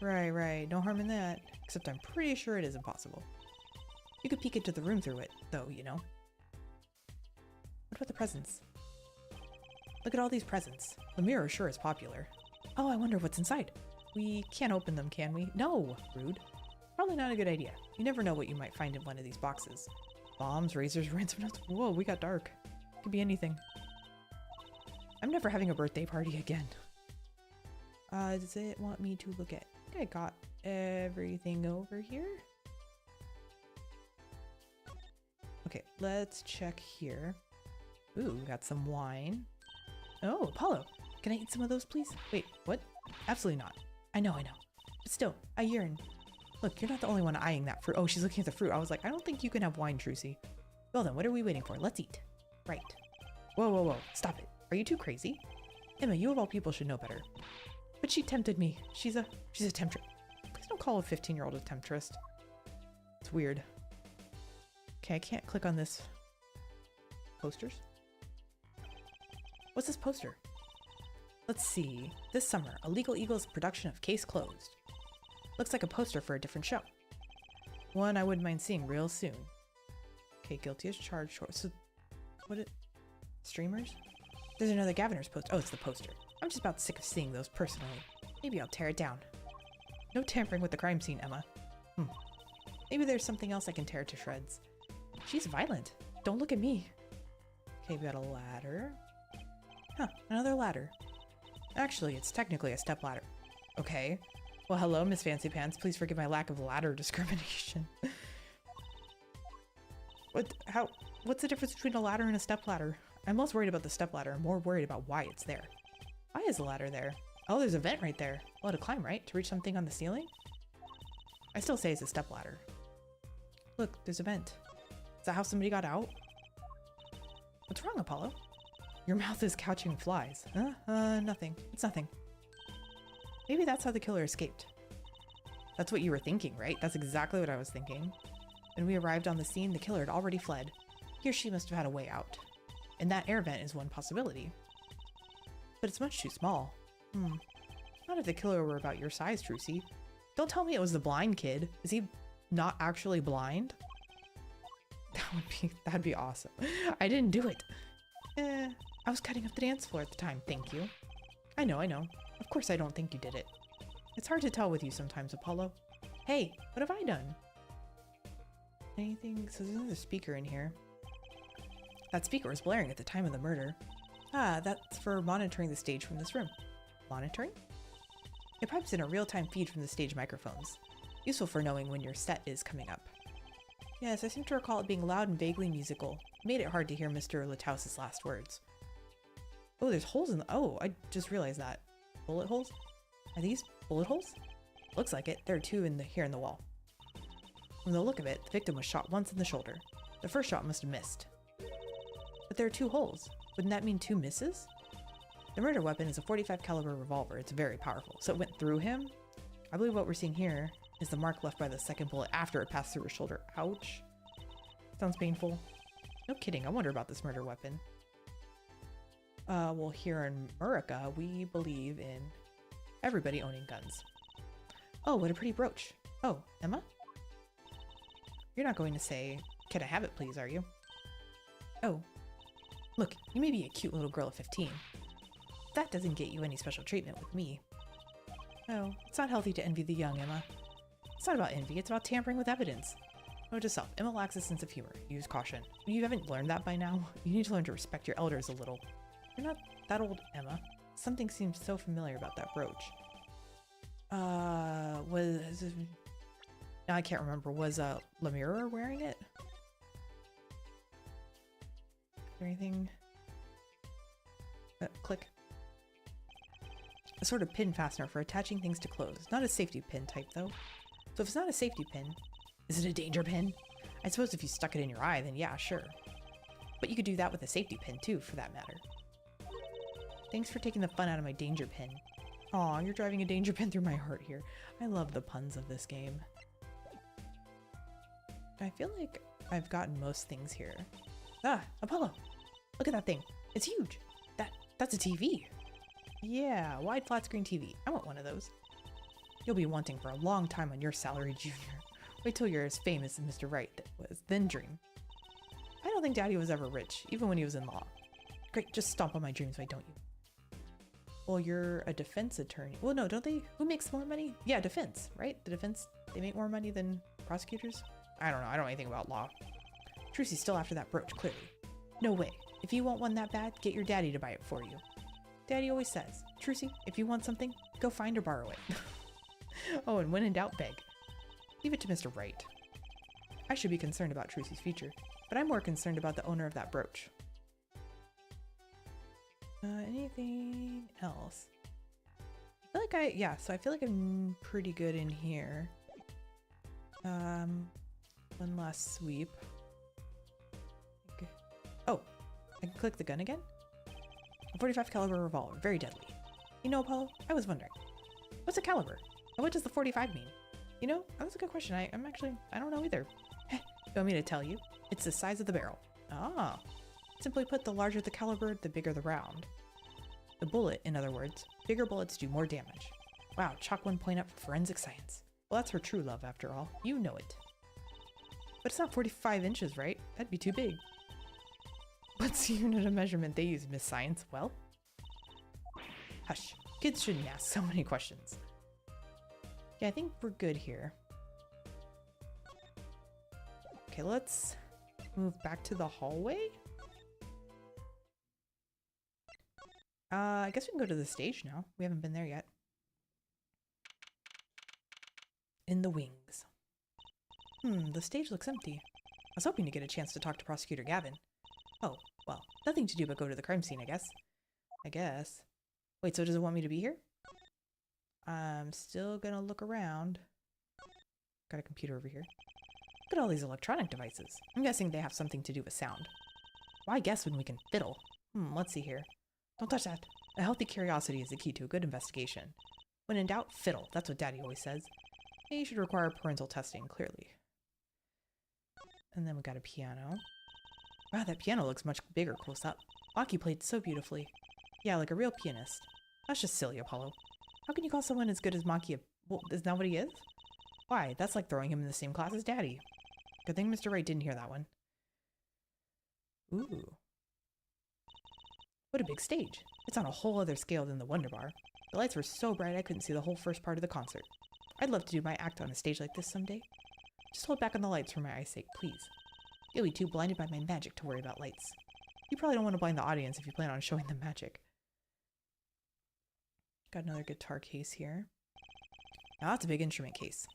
Right. No harm in that. Except I'm pretty sure it is impossible. You could peek into the room through it, though, you know. What about the presents? Look at all these presents. The mirror sure is popular. Oh, I wonder what's inside. We can't open them, can we? No! Rude. Probably not a good idea. You never know what you might find in one of these boxes. Bombs, razors, ransom notes. Whoa, we got dark. Could be anything. I'm never having a birthday party again. Does it want me to look at... I think I got everything over here. Okay, let's check here. Ooh, we got some wine. Oh, Apollo. Can I eat some of those, please? Wait, what? Absolutely not. I know. But still, I yearn. Look, you're not the only one eyeing that fruit. Oh, she's looking at the fruit. I was like, I don't think you can have wine, Trucy. Well then, what are we waiting for? Let's eat. Right. Whoa. Stop it. Are you too crazy? Emma, you of all people should know better. But she tempted me. She's a temptress. Please don't call a 15-year-old a temptress. It's weird. Okay, I can't click on this. Posters? What's this poster? Let's see. This summer, a Legal Eagles production of Case Closed. Looks like a poster for a different show. One I wouldn't mind seeing real soon. Okay, guilty as charged. So, streamers? There's another Gaviner's poster. Oh, it's the poster. I'm just about sick of seeing those personally. Maybe I'll tear it down. No tampering with the crime scene, Emma. Maybe there's something else I can tear to shreds. She's violent. Don't look at me. Okay, we got a ladder. Huh, another ladder. Actually, it's technically a step ladder. Okay. Well, hello, Miss Fancy Pants. Please forgive my lack of ladder discrimination. What's the difference between a ladder and a step ladder? I'm less worried about the step ladder. I'm more worried about why it's there. Why is the ladder there? Oh, there's a vent right there. Well, to climb, right? To reach something on the ceiling? I still say it's a step ladder. Look, there's a vent. Is that how somebody got out? What's wrong, Apollo? Your mouth is catching flies. Nothing. It's nothing. Maybe that's how the killer escaped. That's what you were thinking, right? That's exactly what I was thinking. When we arrived on the scene, the killer had already fled. He or she must have had a way out. And that air vent is one possibility. But it's much too small. Not if the killer were about your size, Trucy. Don't tell me it was the blind kid. Is he not actually blind? That'd be awesome. I didn't do it. I was cutting up the dance floor at the time, thank you. I know. Of course I don't think you did it. It's hard to tell with you sometimes, Apollo. Hey, what have I done? Anything? So there's another speaker in here. That speaker was blaring at the time of the murder. Ah, that's for monitoring the stage from this room. Monitoring? It pipes in a real-time feed from the stage microphones. Useful for knowing when your set is coming up. Yes, I seem to recall it being loud and vaguely musical. It made it hard to hear Mr. Littauss's last words. Oh, there's holes in the— oh, I just realized that. Bullet holes? Are these bullet holes? Looks like it. There are two here in the wall. From the look of it, the victim was shot once in the shoulder. The first shot must have missed. But there are two holes. Wouldn't that mean two misses? The murder weapon is a .45 caliber revolver. It's very powerful. So it went through him? I believe what we're seeing here is the mark left by the second bullet after it passed through his shoulder. Ouch. Sounds painful. No kidding. I wonder about this murder weapon. Well, here in America, we believe in everybody owning guns. Oh, what a pretty brooch. Oh, Emma? You're not going to say, "Can I have it, please," are you? Oh. Look, you may be a cute little girl of 15. That doesn't get you any special treatment with me. Oh, it's not healthy to envy the young, Emma. It's not about envy, it's about tampering with evidence. Note to self, Emma lacks a sense of humor. Use caution. You haven't learned that by now? You need to learn to respect your elders a little. You're not that old, Emma. Something seems so familiar about that brooch. Was... Now I can't remember. Was, Lemira wearing it? Is there anything? Click. A sort of pin fastener for attaching things to clothes. Not a safety pin type, though. So if it's not a safety pin, is it a danger pin? I suppose if you stuck it in your eye, then yeah, sure. But you could do that with a safety pin, too, for that matter. Thanks for taking the fun out of my danger pin. Aw, you're driving a danger pin through my heart here. I love the puns of this game. I feel like I've gotten most things here. Ah, Apollo! Look at that thing. It's huge. That's a TV. Yeah, wide flat screen TV. I want one of those. You'll be wanting for a long time on your salary, Junior. Wait till you're as famous as Mr. Wright was, then dream. I don't think Daddy was ever rich, even when he was in law. Great, just stomp on my dreams, why don't you? Well, you're a defense attorney. Well, no, don't they? Who makes more money? Yeah, defense, right? The defense, they make more money than prosecutors? I don't know, I don't know anything about law. Trucy's still after that brooch, clearly. No way. If you want one that bad, get your daddy to buy it for you. Daddy always says, Trucy, if you want something, go find or borrow it. Oh, and when in doubt, beg. Leave it to Mr. Wright. I should be concerned about Trucy's future, but I'm more concerned about the owner of that brooch. Anything else? I feel like so I feel like I'm pretty good in here. One last sweep. Okay. Oh, I can click the gun again? A 45 caliber revolver, very deadly. You know, Apollo, I was wondering, what's a caliber? And what does the 45 mean? You know, that's a good question. I don't know either. You want me to tell you? It's the size of the barrel. Ah. Simply put, the larger the caliber, the bigger the round. The bullet, in other words. Bigger bullets do more damage. Wow, chalk 1 point up for forensic science. Well, that's her true love, after all. You know it. But it's not 45 inches, right? That'd be too big. What's the unit of measurement they use, Miss Science? Well? Hush. Kids shouldn't ask so many questions. Yeah, I think we're good here. Okay, let's move back to the hallway. I guess we can go to the stage now. We haven't been there yet. In the wings. The stage looks empty. I was hoping to get a chance to talk to Prosecutor Gavin. Oh, well, nothing to do but go to the crime scene, I guess. Wait, so does it want me to be here? I'm still gonna look around. Got a computer over here. Look at all these electronic devices. I'm guessing they have something to do with sound. Why guess when we can fiddle? Let's see here. Don't touch that. A healthy curiosity is the key to a good investigation. When in doubt, fiddle. That's what Daddy always says. You should require parental testing, clearly. And then we got a piano. Wow, that piano looks much bigger close up. Maki played so beautifully. Yeah, like a real pianist. That's just silly, Apollo. How can you call someone as good as Maki well, isn't that what he is? Why, that's like throwing him in the same class as Daddy. Good thing Mr. Wright didn't hear that one. Ooh. What a big stage. It's on a whole other scale than the Wonder Bar. The lights were so bright I couldn't see the whole first part of the concert. I'd love to do my act on a stage like this someday. Just hold back on the lights for my eye's sake, please. You'll be too blinded by my magic to worry about lights. You probably don't want to blind the audience if you plan on showing them magic. Got another guitar case here. Now that's a big instrument case.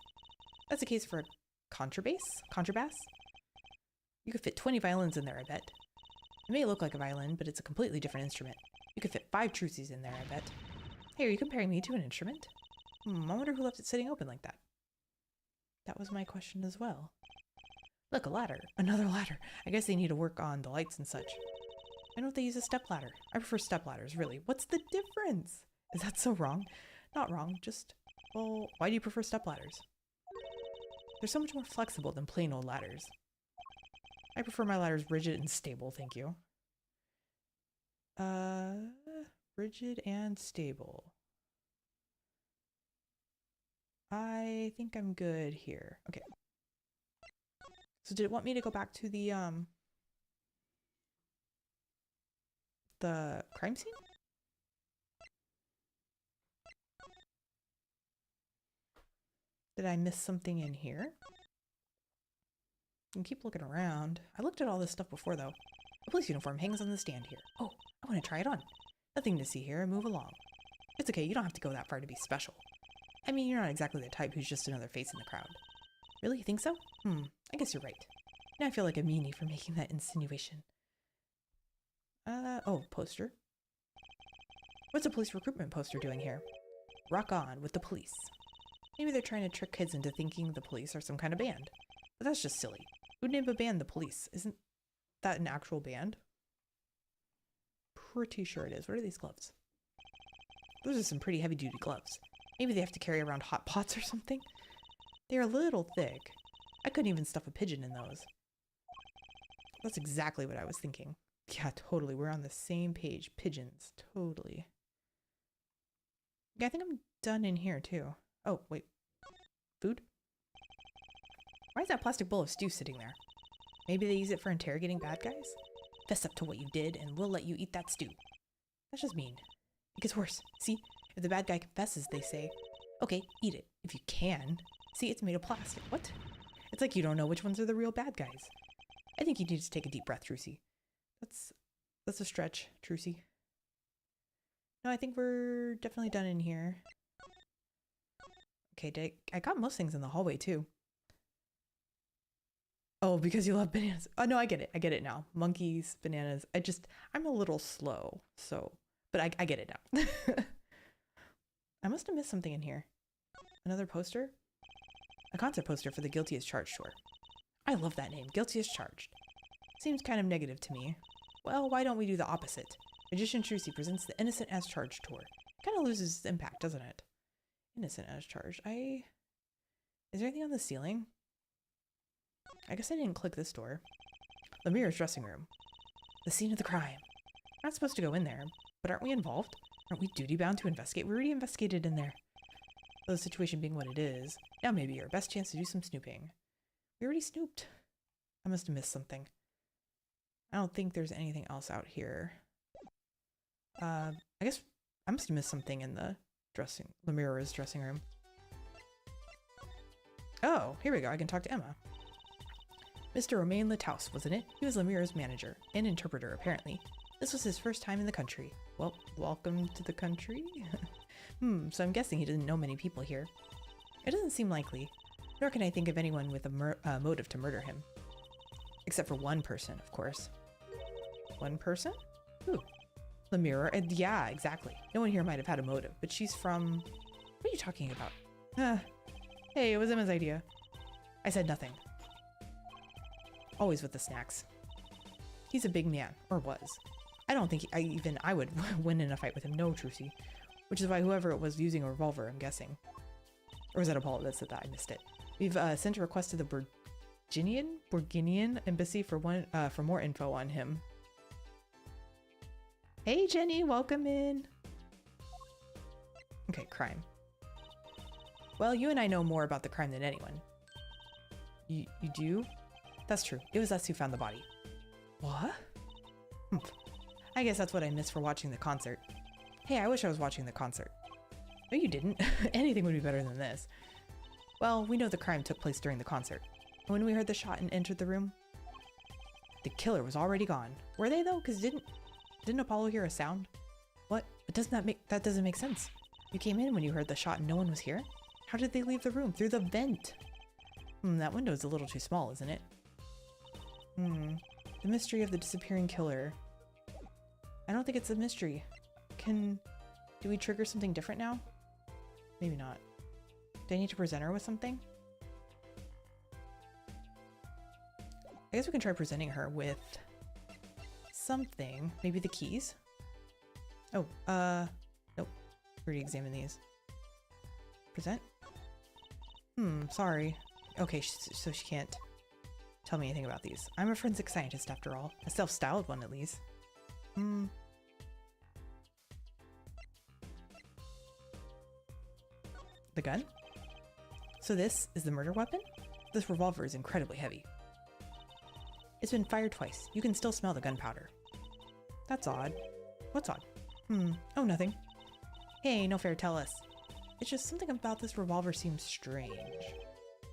That's a case for a contrabass? You could fit 20 violins in there, I bet. It may look like a violin, but it's a completely different instrument. You could fit 5 Trucies in there, I bet. Hey, are you comparing me to an instrument? I wonder who left it sitting open like that. That was my question as well. Look, a ladder. Another ladder. I guess they need to work on the lights and such. I know they use a step ladder. I prefer step ladders, really. What's the difference? Is that so wrong? Not wrong, just... Well, why do you prefer step ladders? They're so much more flexible than plain old ladders. I prefer my ladders rigid and stable, thank you. Rigid and stable. I think I'm good here. Okay. So did it want me to go back to the crime scene? Did I miss something in here? And keep looking around. I looked at all this stuff before, though. A police uniform hangs on the stand here. Oh, I want to try it on. Nothing to see here. Move along. It's okay. You don't have to go that far to be special. I mean, you're not exactly the type who's just another face in the crowd. Really? You think so? I guess you're right. Now I feel like a meanie for making that insinuation. Oh, poster. What's a police recruitment poster doing here? Rock on with the police. Maybe they're trying to trick kids into thinking the police are some kind of band. But that's just silly. Who'd name a band the Police? Isn't that an actual band? Pretty sure it is. What are these gloves? Those are some pretty heavy-duty gloves. Maybe they have to carry around hot pots or something? They're a little thick. I couldn't even stuff a pigeon in those. That's exactly what I was thinking. Yeah, totally. We're on the same page. Pigeons. Totally. Yeah, I think I'm done in here, too. Oh, wait. Food? Why is that plastic bowl of stew sitting there? Maybe they use it for interrogating bad guys? Fess up to what you did, and we'll let you eat that stew. That's just mean. It gets worse. See, if the bad guy confesses, they say, okay, eat it. If you can. See, it's made of plastic. What? It's like you don't know which ones are the real bad guys. I think you need to take a deep breath, Trucy. That's a stretch, Trucy. No, I think we're definitely done in here. Okay, I got most things in the hallway, too. Oh, because you love bananas. Oh, no, I get it. I get it now. Monkeys, bananas. I'm a little slow, so, but I get it now. I must have missed something in here. Another poster? A concert poster for the Guilty as Charged tour. I love that name, Guilty as Charged. Seems kind of negative to me. Well, why don't we do the opposite? Magician Trucy presents the Innocent as Charged tour. Kind of loses its impact, doesn't it? Innocent as Charged. Is there anything on the ceiling? I guess I didn't click this door. Lemira's dressing room. The scene of the crime. We're not supposed to go in there, but aren't we involved? Aren't we duty-bound to investigate? We already investigated in there. Though the situation being what it is, now may be our best chance to do some snooping. We already snooped. I must have missed something. I don't think there's anything else out here. I guess I must have missed something in the Lemira's dressing room. Oh, here we go. I can talk to Emma. Mr. Romain Lataus, wasn't it? He was Lemira's manager and interpreter, apparently. This was his first time in the country. Well, welcome to the country? So I'm guessing he didn't know many people here. It doesn't seem likely, nor can I think of anyone with a motive to murder him. Except for one person, of course. One person? Who? Lemira. Yeah, exactly. No one here might have had a motive, but she's from... What are you talking about? Hey, it was Emma's idea. I said nothing. Always with the snacks. He's a big man, or was. I don't think I would win in a fight with him. No, Trucy. Which is why whoever it was using a revolver, I'm guessing. Or was that Apollo that said that? I missed it. We've sent a request to the Burginian embassy for more info on him. Hey, Jenny, welcome in. Okay, crime. Well, you and I know more about the crime than anyone. You do? That's true. It was us who found the body. What? I guess that's what I missed for watching the concert. Hey, I wish I was watching the concert. No, you didn't. Anything would be better than this. Well, we know the crime took place during the concert. When we heard the shot and entered the room, the killer was already gone. Were they though? Because didn't Apollo hear a sound? What? That doesn't make sense. You came in when you heard the shot and no one was here? How did they leave the room? Through the vent. That window's a little too small, isn't it? The mystery of the disappearing killer. I don't think it's a mystery. Do we trigger something different now? Maybe not. Do I need to present her with something? I guess we can try presenting her with something. Maybe the keys? Oh, nope. Already examined these. Present? Sorry. Okay, so she can't tell me anything about these. I'm a forensic scientist after all. A self-styled one at least. The gun? So this is the murder weapon? This revolver is incredibly heavy. It's been fired twice. You can still smell the gunpowder. That's odd. What's odd? Oh, nothing. Hey, no fair, tell us. It's just something about this revolver seems strange.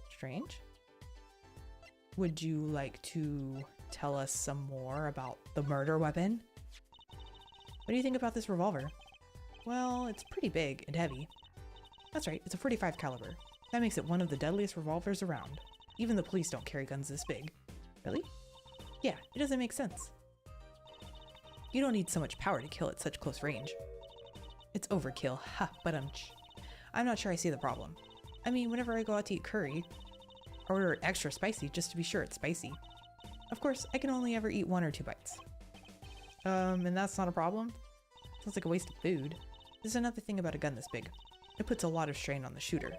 Strange? Would you like to tell us some more about the murder weapon? What do you think about this revolver? Well, it's pretty big and heavy. That's right, it's a .45 caliber. That makes it one of the deadliest revolvers around. Even the police don't carry guns this big. Really? Yeah, it doesn't make sense. You don't need so much power to kill at such close range. It's overkill, ha, but I'm not sure I see the problem. I mean, whenever I go out to eat curry, I order it extra spicy just to be sure it's spicy. Of course, I can only ever eat 1 or 2 bites. And that's not a problem? Sounds like a waste of food. There's another thing about a gun this big. It puts a lot of strain on the shooter.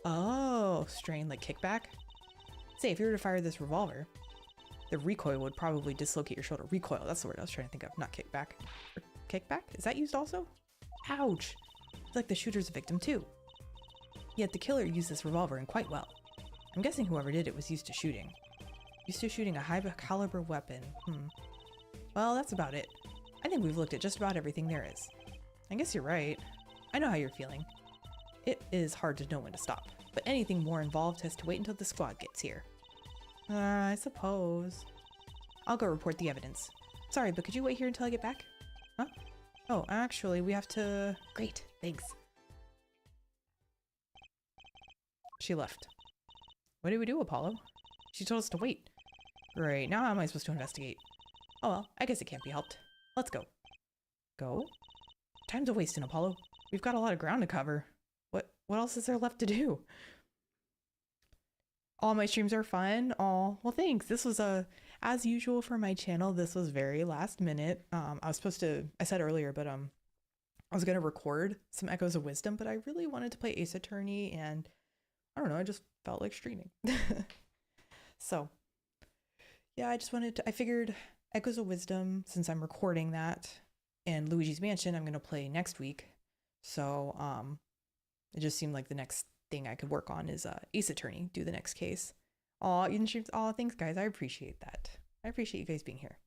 Oh, strain like kickback? Say, if you were to fire this revolver, the recoil would probably dislocate your shoulder. Recoil, that's the word I was trying to think of, not kickback. Or kickback? Is that used also? Ouch! It's like the shooter's a victim too. Yet the killer used this revolver and quite well. I'm guessing whoever did it was used to shooting. Used to shooting a high caliber weapon. Well, that's about it. I think we've looked at just about everything there is. I guess you're right. I know how you're feeling. It is hard to know when to stop, but anything more involved has to wait until the squad gets here. I suppose. I'll go report the evidence. Sorry, but could you wait here until I get back? Huh? Oh, actually, we have to... Great, thanks. She left. What do we do, Apollo? She told us to wait. Great, now how am I supposed to investigate? Oh well, I guess it can't be helped. Let's go. Go? Time's a wasting, Apollo. We've got a lot of ground to cover. What else is there left to do? All my streams are fun. Oh, well, thanks. This was as usual for my channel, this was very last minute. I was supposed to, I said earlier, but I was going to record some Echoes of Wisdom, but I really wanted to play Ace Attorney, and I don't know, I just felt like streaming. So, yeah, I figured Echoes of Wisdom, since I'm recording that, and Luigi's Mansion, I'm going to play next week. So, it just seemed like the next thing I could work on is Ace Attorney, do the next case. Aw, you streams. Aw, thanks guys. I appreciate that. I appreciate you guys being here.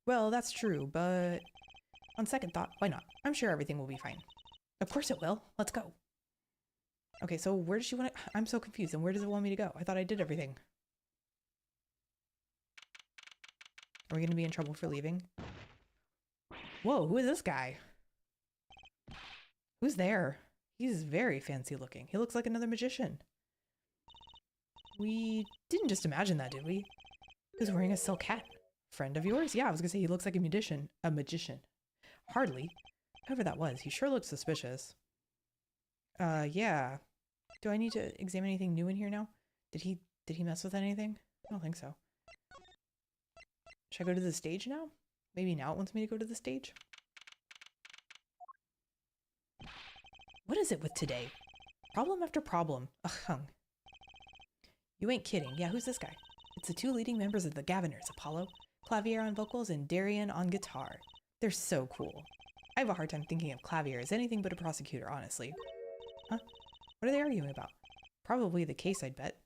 Well, that's true, but on second thought, why not? I'm sure everything will be fine. Of course it will. Let's go. Okay, so where does she want to... I'm so confused. And where does it want me to go? I thought I did everything. Are we going to be in trouble for leaving? Whoa, who is this guy? Who's there? He's very fancy looking. He looks like another magician. We didn't just imagine that, did we? He was wearing a silk hat. Friend of yours? Yeah, I was gonna say he looks like a magician. A magician. Hardly. Whoever that was, he sure looks suspicious. Yeah. Do I need to examine anything new in here now? Did he mess with anything? I don't think so. Should I go to the stage now? Maybe now it wants me to go to the stage? What is it with today? Problem after problem. Ugh, hung. You ain't kidding. Yeah, who's this guy? It's the 2 leading members of the Gaviners, Apollo. Clavier on vocals and Darian on guitar. They're so cool. I have a hard time thinking of Clavier as anything but a prosecutor, honestly. Huh? What are they arguing about? Probably the case, I'd bet.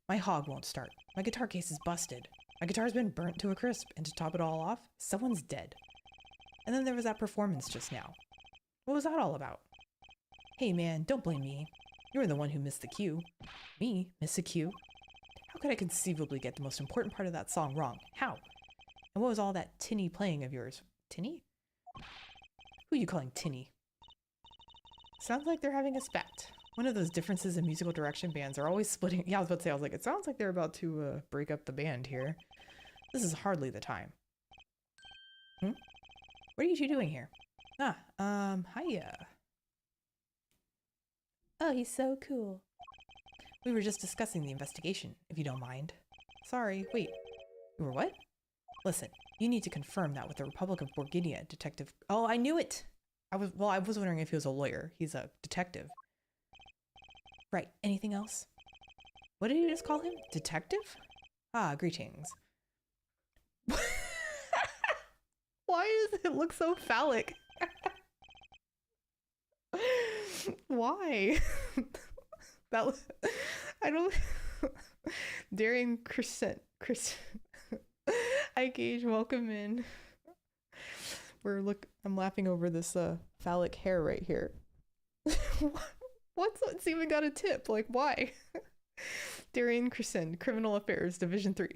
My hog won't start. My guitar case is busted. My guitar's been burnt to a crisp, and to top it all off, someone's dead. And then there was that performance just now. What was that all about? Hey man, don't blame me. You were the one who missed the cue. Me? Miss a cue? How could I conceivably get the most important part of that song wrong? How? And what was all that tinny playing of yours? Tinny? Who are you calling tinny? Sounds like they're having a spat. One of those differences in musical direction bands are always splitting. Yeah, I was about to say, I was like, it sounds like they're about to break up the band here. This is hardly the time. What are you two doing here? Hiya. Oh, he's so cool. We were just discussing the investigation, if you don't mind. Sorry, wait. You were what? Listen, you need to confirm that with the Republic of Borginia, Detective... Oh, I knew it! I was wondering if he was a lawyer. He's a detective. Right, anything else? What did you just call him? Detective? Ah, greetings. Why does it look so phallic? Why? That was... I don't... Darian Crescent. Hi, Gage. Welcome in. I'm laughing over this phallic hair right here. What's even got a tip? Like, why? Darian Crescent, Criminal Affairs, Division 3.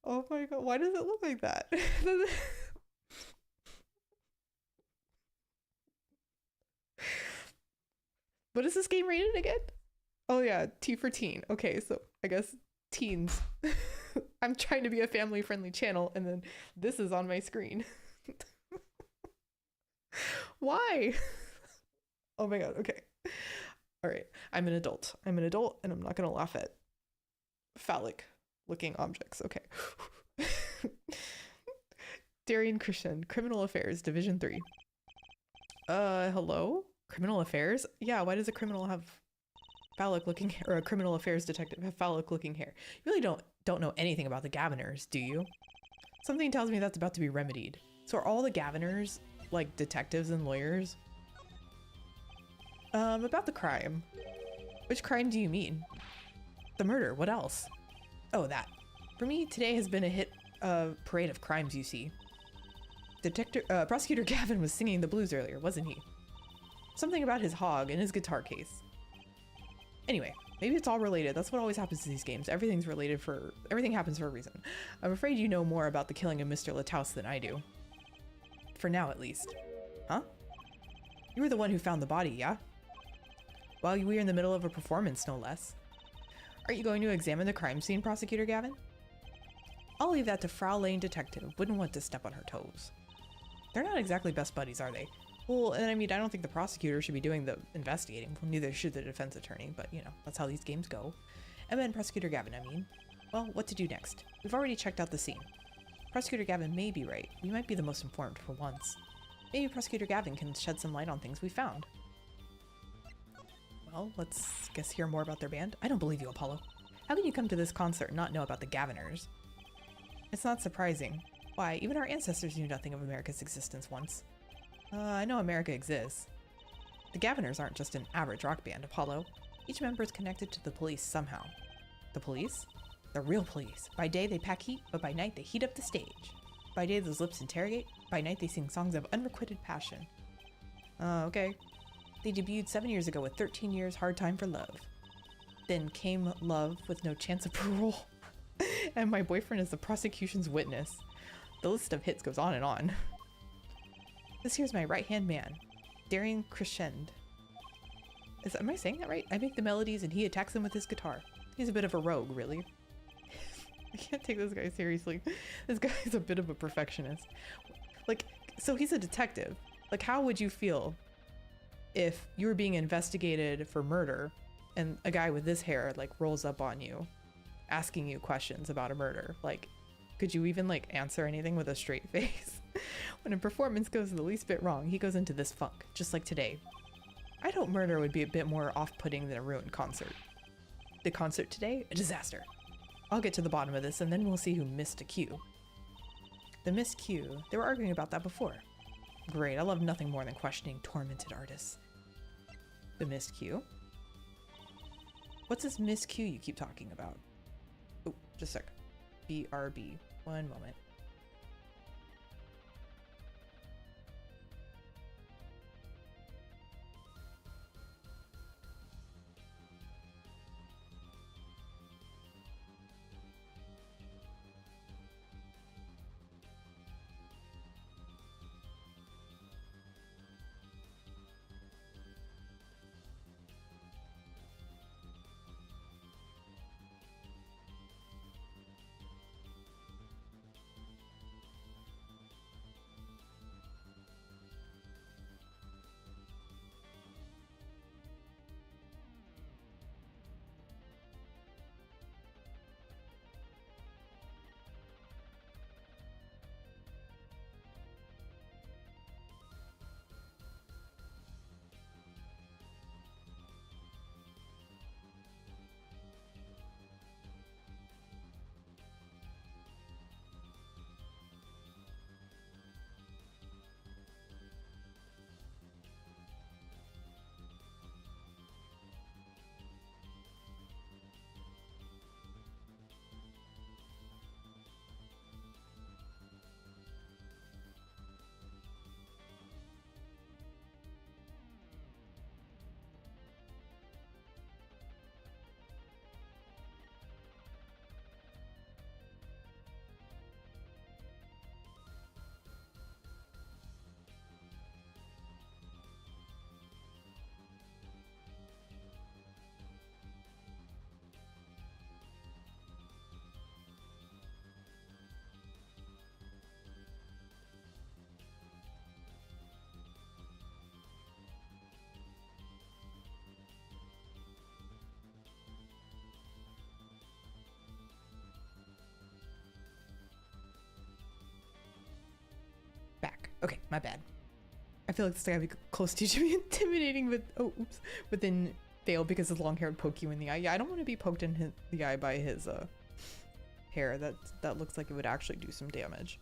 Oh my god, why does it look like that? What is this game rated again? Oh yeah, T for teen. Okay, so I guess teens. I'm trying to be a family-friendly channel, and then this is on my screen. Why? Oh my god, okay. All right, I'm an adult. I'm an adult, and I'm not gonna laugh at phallic-looking objects. Okay. Darian Christian, Criminal Affairs, Division 3. Hello? Criminal Affairs? Yeah, why does a criminal have phallic-looking hair, or a criminal affairs detective have phallic-looking hair? You really don't know anything about the Gaviners, do you? Something tells me that's about to be remedied. So are all the Gaviners, like, detectives and lawyers? About the crime. Which crime do you mean? The murder, what else? Oh, that. For me, today has been a hit parade of crimes, you see. Prosecutor Gavin was singing the blues earlier, wasn't he? Something about his hog and his guitar case. Anyway, maybe it's all related. That's what always happens in these games. Everything happens for a reason. I'm afraid you know more about the killing of Mr. Lataus than I do. For now, at least. Huh? You were the one who found the body, yeah? While we were in the middle of a performance, no less. Aren't you going to examine the crime scene, Prosecutor Gavin? I'll leave that to Frau Lane Detective. Wouldn't want to step on her toes. They're not exactly best buddies, are they? Well, and I mean, I don't think the prosecutor should be doing the investigating. Well, neither should the defense attorney, but you know, that's how these games go. And then Prosecutor Gavin, I mean. Well, what to do next? We've already checked out the scene. Prosecutor Gavin may be right. We might be the most informed for once. Maybe Prosecutor Gavin can shed some light on things we found. Well, let's hear more about their band. I don't believe you, Apollo. How can you come to this concert and not know about the Gaviners? It's not surprising. Why, even our ancestors knew nothing of America's existence once. I know America exists. The Gaviners aren't just an average rock band, Apollo. Each member is connected to the police somehow. The police? The real police. By day they pack heat, but by night they heat up the stage. By day those lips interrogate, by night they sing songs of unrequited passion. Okay. They debuted 7 years ago with 13 Years Hard Time for Love. Then came Love with No Chance of Parole. And My Boyfriend is the Prosecution's Witness. The list of hits goes on and on. This here's my right-hand man, Darian Crescend. Am I saying that right? I make the melodies and he attacks them with his guitar. He's a bit of a rogue, really. I can't take this guy seriously. This guy is a bit of a perfectionist. Like, so he's a detective. Like, how would you feel if you were being investigated for murder and a guy with this hair, like, rolls up on you, asking you questions about a murder? Like, could you even, like, answer anything with a straight face? When a performance goes the least bit wrong, he goes into this funk, just like today. I hope murder would be a bit more off-putting than a ruined concert. The concert today? A disaster. I'll get to the bottom of this, and then we'll see who missed a cue. The missed cue? They were arguing about that before. Great, I love nothing more than questioning tormented artists. The missed cue? What's this missed cue you keep talking about? Oh, just a sec. BRB. One moment. Okay, my bad. I feel like this guy would be close to you to be intimidating, but but then fail because his long hair would poke you in the eye. Yeah, I don't want to be poked in the eye by his hair. That looks like it would actually do some damage.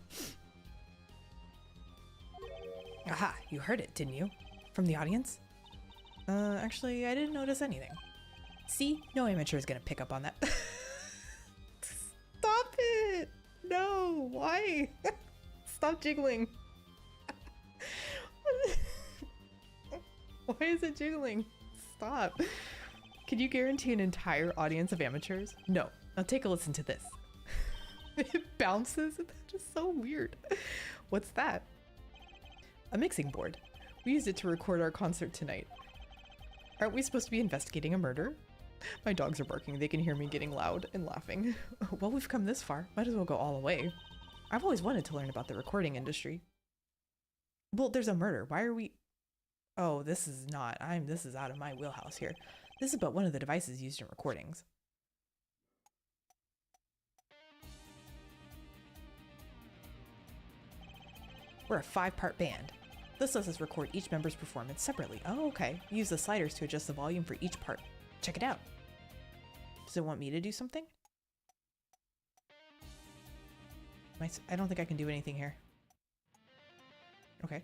Aha, you heard it, didn't you? From the audience? Actually, I didn't notice anything. See, no amateur is gonna pick up on that. Stop it! No, why? Stop jiggling. Why is it jiggling? Stop. Can you guarantee an entire audience of amateurs? No. Now take a listen to this. It bounces. That's just so weird. What's that? A mixing board. We used it to record our concert tonight. Aren't we supposed to be investigating a murder? My dogs are barking. They can hear me getting loud and laughing. Well, we've come this far. Might as well go all the way. I've always wanted to learn about the recording industry. Well, there's a murder. Why are we... Oh, this is not... This is out of my wheelhouse here. This is but one of the devices used in recordings. We're a 5-part band. This lets us record each member's performance separately. Oh, okay. Use the sliders to adjust the volume for each part. Check it out. Does it want me to do something? I don't think I can do anything here. Okay.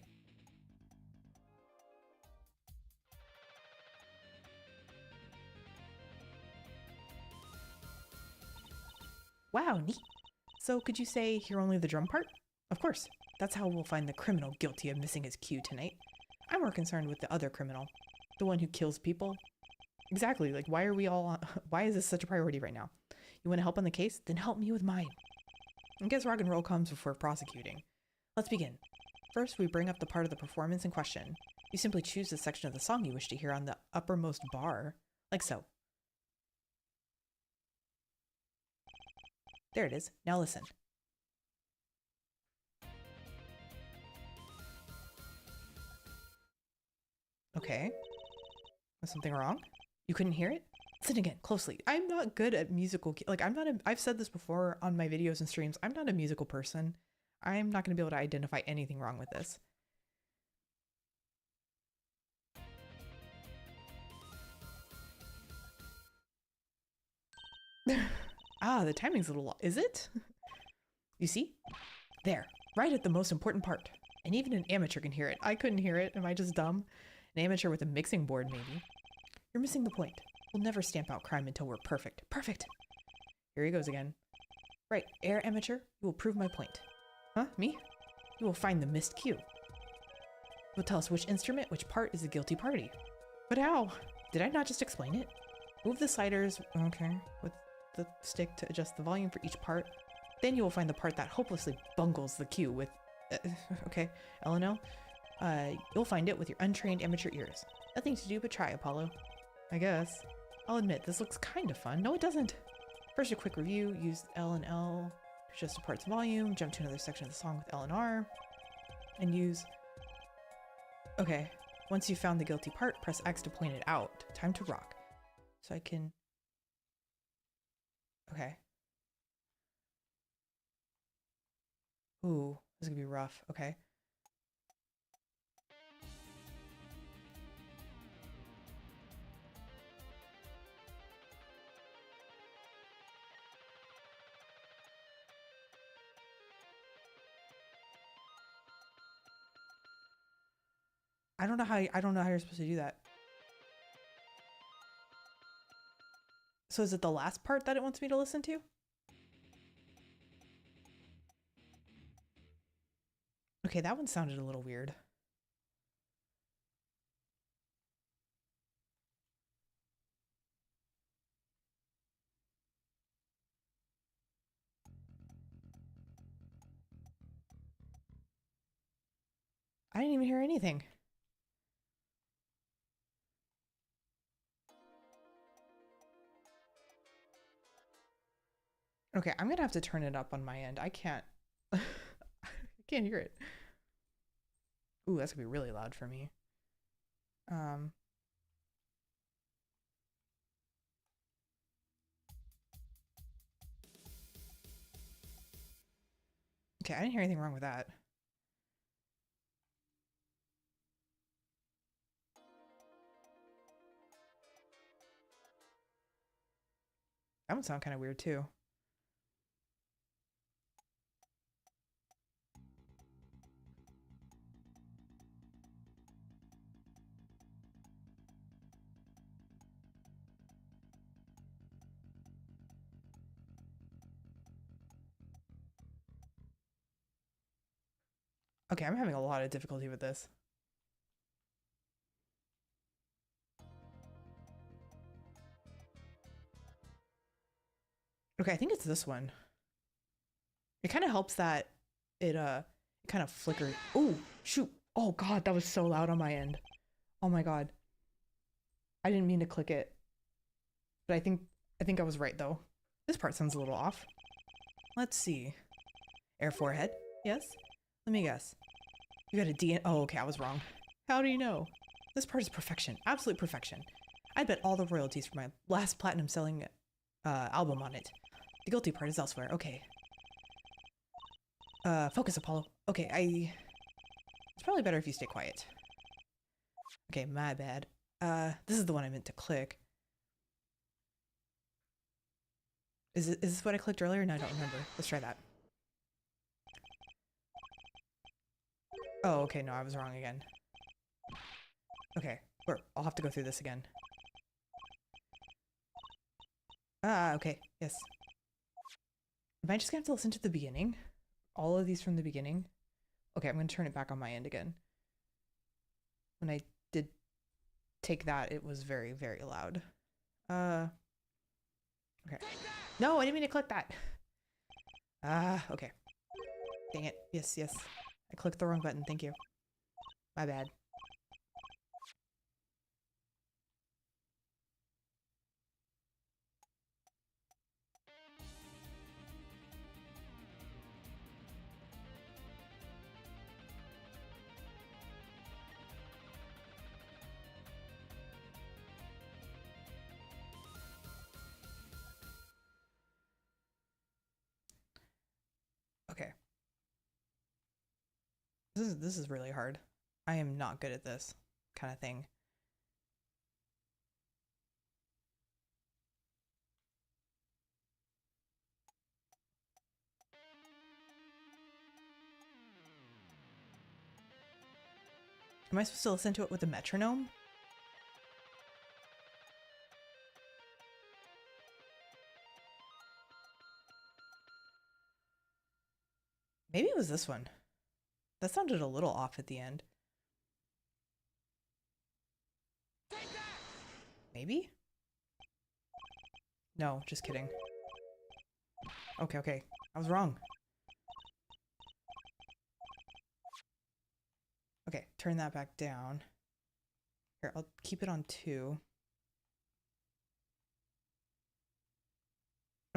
Wow, neat. So could you say hear only the drum part? Of course. That's how we'll find the criminal guilty of missing his cue tonight. I'm more concerned with the other criminal. The one who kills people. Exactly, like why are we all why is this such a priority right now? You want to help on the case? Then help me with mine. I guess rock and roll comes before prosecuting. Let's begin. First, we bring up the part of the performance in question. You simply choose the section of the song you wish to hear on the uppermost bar, like so. There it is. Now listen. Okay. Was something wrong? You couldn't hear it? Listen again, closely. I'm not good at musical... Like, I've said this before on my videos and streams. I'm not a musical person. I'm not going to be able to identify anything wrong with this. Ah, the timing's a little... Is it? You see? There. Right at the most important part. And even an amateur can hear it. I couldn't hear it. Am I just dumb? An amateur with a mixing board, maybe. You're missing the point. We'll never stamp out crime until we're perfect. Perfect! Here he goes again. Right, air amateur, you will prove my point. Huh? Me? You will find the missed cue. You'll tell us which instrument, which part is the guilty party. But how? Did I not just explain it? Move the sliders, okay, with the stick to adjust the volume for each part. Then you will find the part that hopelessly bungles the cue with... okay, L&L. You'll find it with your untrained amateur ears. Nothing to do but try, Apollo. I guess. I'll admit, this looks kind of fun. No, it doesn't. First, a quick review. Use L and L to adjust a part's volume. Jump to another section of the song with L and R. And use... Okay. Once you've found the guilty part, press X to point it out. Time to rock. So I can... Okay. Ooh, this is gonna be rough. Okay. I don't know how you're supposed to do that. So is it the last part that it wants me to listen to? Okay, that one sounded a little weird. I didn't even hear anything. Okay, I'm gonna have to turn it up on my end. I can't... I can't hear it. Ooh, that's gonna be really loud for me. Okay, I didn't hear anything wrong with that. That would sound kind of weird too. Okay, I'm having a lot of difficulty with this. Okay, I think it's this one. It kind of helps that it kind of flickered. Oh, shoot. Oh god, that was so loud on my end. Oh my god. I didn't mean to click it. But I think I was right though. This part sounds a little off. Let's see. Air forehead? Yes? Let me guess. You got a D. Oh, okay, I was wrong. How do you know? This part is perfection. Absolute perfection. I'd bet all the royalties for my last platinum selling album on it. The guilty part is elsewhere. Okay. Focus, Apollo. Okay, it's probably better if you stay quiet. Okay, my bad. This is the one I meant to click. Is this what I clicked earlier? No, I don't remember. Let's try that. Oh, okay, no, I was wrong again. Okay, I'll have to go through this again. Okay, yes. Am I just gonna have to listen to the beginning? All of these from the beginning? Okay, I'm gonna turn it back on my end again. When I did take that, it was very, very loud. Okay. No, I didn't mean to click that. Okay. Dang it. Yes, yes. I clicked the wrong button. Thank you. My bad. Okay. This is really hard. I am not good at this kind of thing. Am I supposed to listen to it with a metronome? Maybe it was this one. That sounded a little off at the end. Maybe? No, just kidding. Okay, okay. I was wrong. Okay, turn that back down. Here, I'll keep it on 2.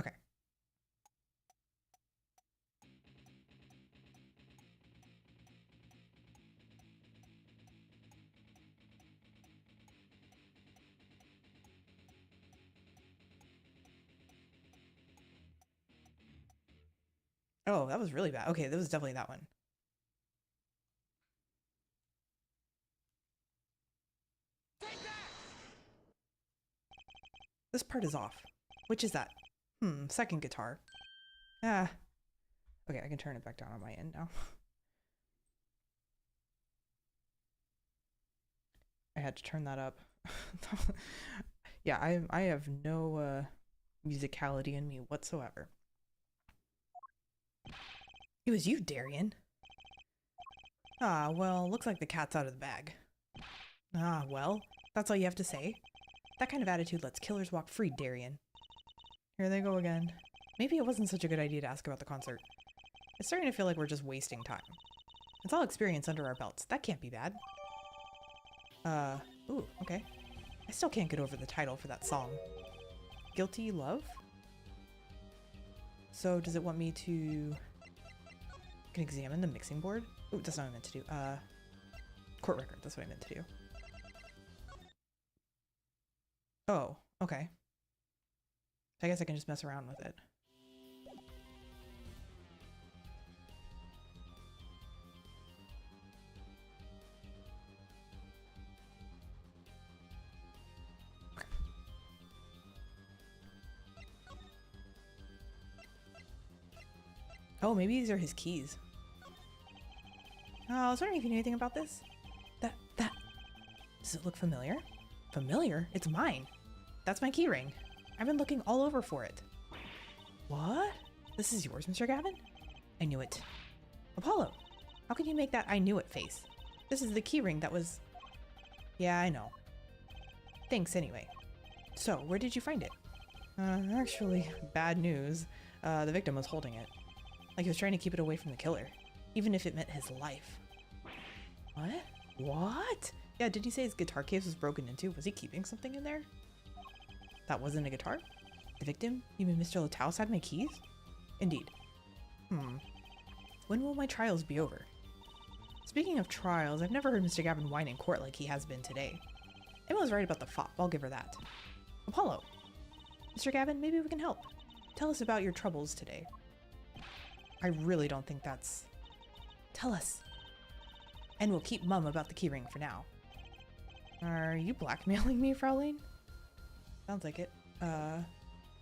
Okay. Oh, that was really bad. Okay, that was definitely that one. This part is off. Which is that? Second guitar. Ah. Okay, I can turn it back down on my end now. I had to turn that up. Yeah, I have no musicality in me whatsoever. It was you, Darian. Ah, well, looks like the cat's out of the bag. Ah, well, that's all you have to say? That kind of attitude lets killers walk free, Darian. Here they go again. Maybe it wasn't such a good idea to ask about the concert. It's starting to feel like we're just wasting time. It's all experience under our belts. That can't be bad. Ooh, okay. I still can't get over the title for that song. Guilty Love? So does it want me to... can examine the mixing board? Ooh, that's not what I meant to do. Court record, that's what I meant to do. Oh, okay. I guess I can just mess around with it. Oh, maybe these are his keys. Oh, I was wondering if you knew anything about this. Does it look familiar? Familiar? It's mine. That's my key ring. I've been looking all over for it. What? This is yours, Mr. Gavin? I knew it. Apollo, how can you make that I knew it face? This is the key ring that was... Yeah, I know. Thanks anyway. So, where did you find it? Actually, bad news. The victim was holding it. Like he was trying to keep it away from the killer, even if it meant his life. What? What? Yeah, did he say his guitar case was broken into? Was he keeping something in there? That wasn't a guitar? The victim? You mean Mr. Lataus had my keys? Indeed. When will my trials be over? Speaking of trials, I've never heard Mr. Gavin whine in court like he has been today. Emma was right about the fop, I'll give her that. Apollo. Mr. Gavin, maybe we can help. Tell us about your troubles today. I really don't think that's... Tell us. And we'll keep mum about the keyring for now. Are you blackmailing me, Fraulein? Sounds like it.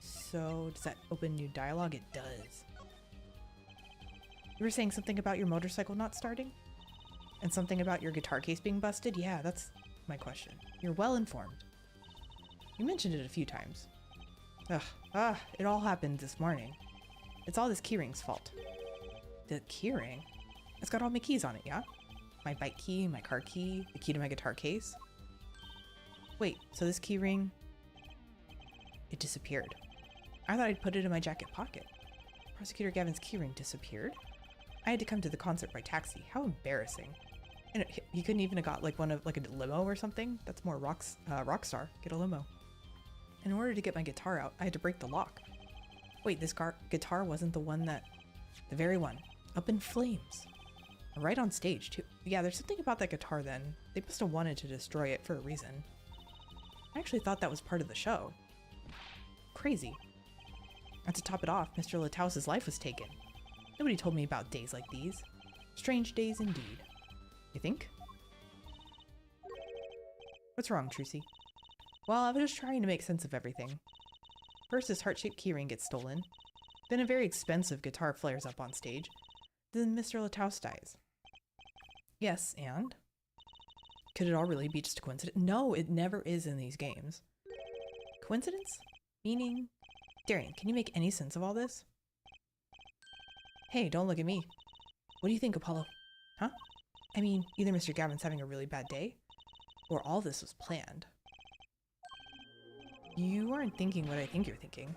So does that open new dialogue? It does. You were saying something about your motorcycle not starting? And something about your guitar case being busted? Yeah, that's my question. You're well informed. You mentioned it a few times. It all happened this morning. It's all this keyring's fault. The keyring? It's got all my keys on it, yeah? My bike key, my car key, the key to my guitar case. Wait, so this keyring... It disappeared. I thought I'd put it in my jacket pocket. Prosecutor Gavin's keyring disappeared? I had to come to the concert by taxi. How embarrassing. And he couldn't even have got like a limo or something? That's more rock star. Get a limo. In order to get my guitar out, I had to break the lock. Wait, this guitar wasn't the one that... The very one. Up in flames. Right on stage, too. Yeah, there's something about that guitar then. They must have wanted to destroy it for a reason. I actually thought that was part of the show. Crazy. And to top it off, Mr. Lataus' life was taken. Nobody told me about days like these. Strange days indeed. You think? What's wrong, Trucy? Well, I was just trying to make sense of everything. First, this heart-shaped keyring gets stolen. Then a very expensive guitar flares up on stage. Then Mr. Lataus dies. Yes, and? Could it all really be just a coincidence? No, it never is in these games. Coincidence? Meaning? Darian, can you make any sense of all this? Hey, don't look at me. What do you think, Apollo? Huh? I mean, either Mr. Gavin's having a really bad day, or all this was planned. You aren't thinking what I think you're thinking.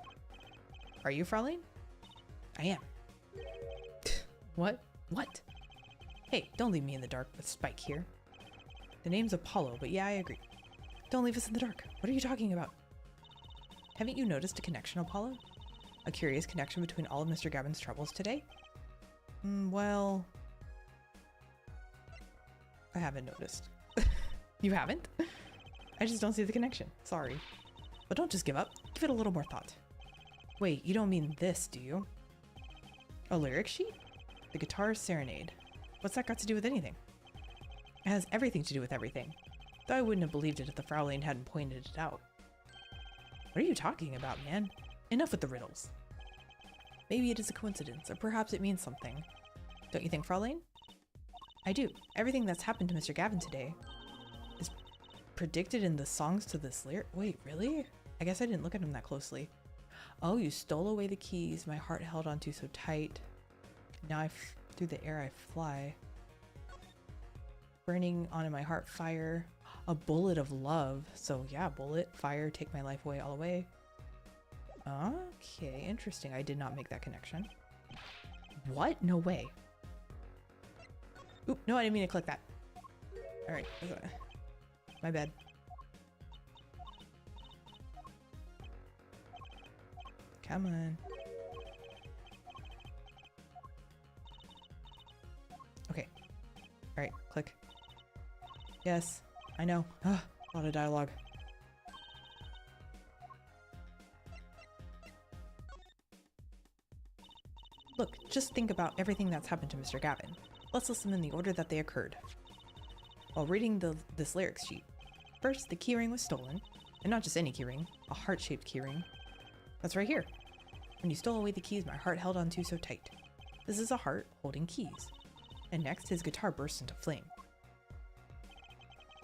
Are you, Fraulein? I am. What? What? Hey, don't leave me in the dark with Spike here. The name's Apollo, but yeah, I agree. Don't leave us in the dark. What are you talking about? Haven't you noticed a connection, Apollo? A curious connection between all of Mr. Gavin's troubles today? Well... I haven't noticed. You haven't? I just don't see the connection. Sorry. But don't just give up. Give it a little more thought. Wait, you don't mean this, do you? A lyric sheet? The Guitar Serenade. What's that got to do with anything? It has everything to do with everything. Though I wouldn't have believed it if the Fraulein hadn't pointed it out. What are you talking about, man? Enough with the riddles. Maybe it is a coincidence, or perhaps it means something. Don't you think, Fraulein? I do. Everything that's happened to Mr. Gavin today is predicted in the songs to this lyric. Wait, really? I guess I didn't look at him that closely. Oh, you stole away the keys my heart held onto so tight. Now through the air I fly. Burning on in my heart fire. A bullet of love. So yeah, bullet, fire, take my life away all the way. Okay, interesting. I did not make that connection. What? No way. Oop, no, I didn't mean to click that. Alright. My bad. Come on. Okay. Alright, click. Yes, I know. A lot of dialogue. Look, just think about everything that's happened to Mr. Gavin. Let's listen in the order that they occurred. While reading this lyrics sheet, first the keyring was stolen, and not just any keyring, a heart-shaped keyring. That's right here. When you stole away the keys my heart held onto so tight. This is a heart holding keys. And next, his guitar bursts into flame.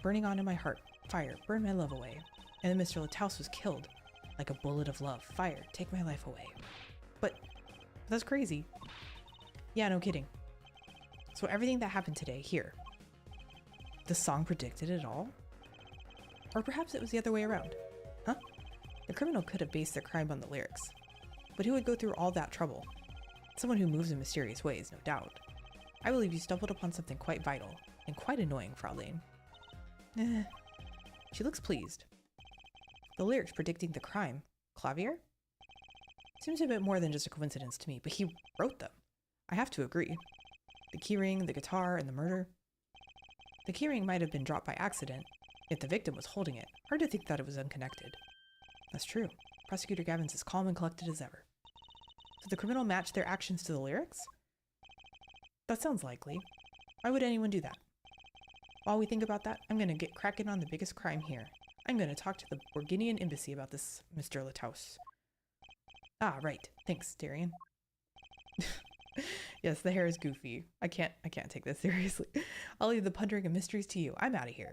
Burning onto my heart, fire, burn my love away. And then Mr. Lataus was killed. Like a bullet of love, fire, take my life away. But that's crazy. Yeah, no kidding. So everything that happened today, here. The song predicted it all? Or perhaps it was the other way around. Huh? The criminal could have based their crime on the lyrics. But who would go through all that trouble? Someone who moves in mysterious ways, no doubt. I believe you stumbled upon something quite vital, and quite annoying, Fraulein. She looks pleased. The lyrics predicting the crime. Clavier? Seems a bit more than just a coincidence to me, but he wrote them. I have to agree. The keyring, the guitar, and the murder. The keyring might have been dropped by accident, yet the victim was holding it. Hard to think that it was unconnected. That's true. Prosecutor Gavin's as calm and collected as ever. Did the criminal match their actions to the lyrics? That sounds likely. Why would anyone do that? While we think about that, I'm gonna get cracking on the biggest crime here. I'm gonna talk to the Borginian embassy about this, Mr. Lataus. Ah, right. Thanks, Darian. Yes, the hair is goofy. I can't take this seriously. I'll leave the pondering and mysteries to you. I'm out of here.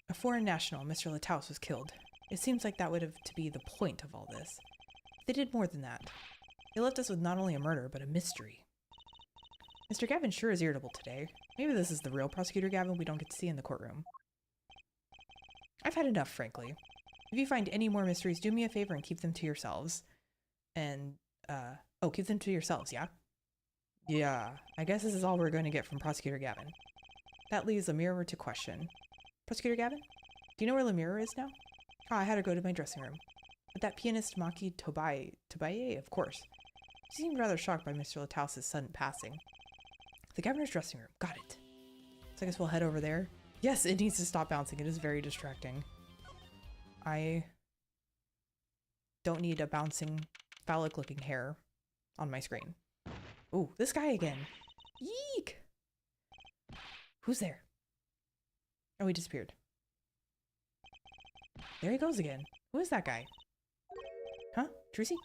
A foreign national, Mr. Lataus, was killed. It seems like that would have to be the point of all this. They did more than that. They left us with not only a murder, but a mystery. Mr. Gavin sure is irritable today. Maybe this is the real Prosecutor Gavin we don't get to see in the courtroom. I've had enough, frankly. If you find any more mysteries, do me a favor and keep them to yourselves. And, keep them to yourselves, yeah? Yeah, I guess this is all we're going to get from Prosecutor Gavin. That leaves Lemire to question. Prosecutor Gavin? Do you know where Lemire is now? I had to go to my dressing room. But that pianist Maki Tobaye, of course. She seemed rather shocked by Mr. Lataus' sudden passing. The governor's dressing room. Got it. So I guess we'll head over there. Yes, it needs to stop bouncing. It is very distracting. I don't need a bouncing, phallic-looking hair on my screen. Ooh, this guy again. Yeek! Who's there? Oh, he disappeared. There he goes again. Who is that guy? Huh? Trucy?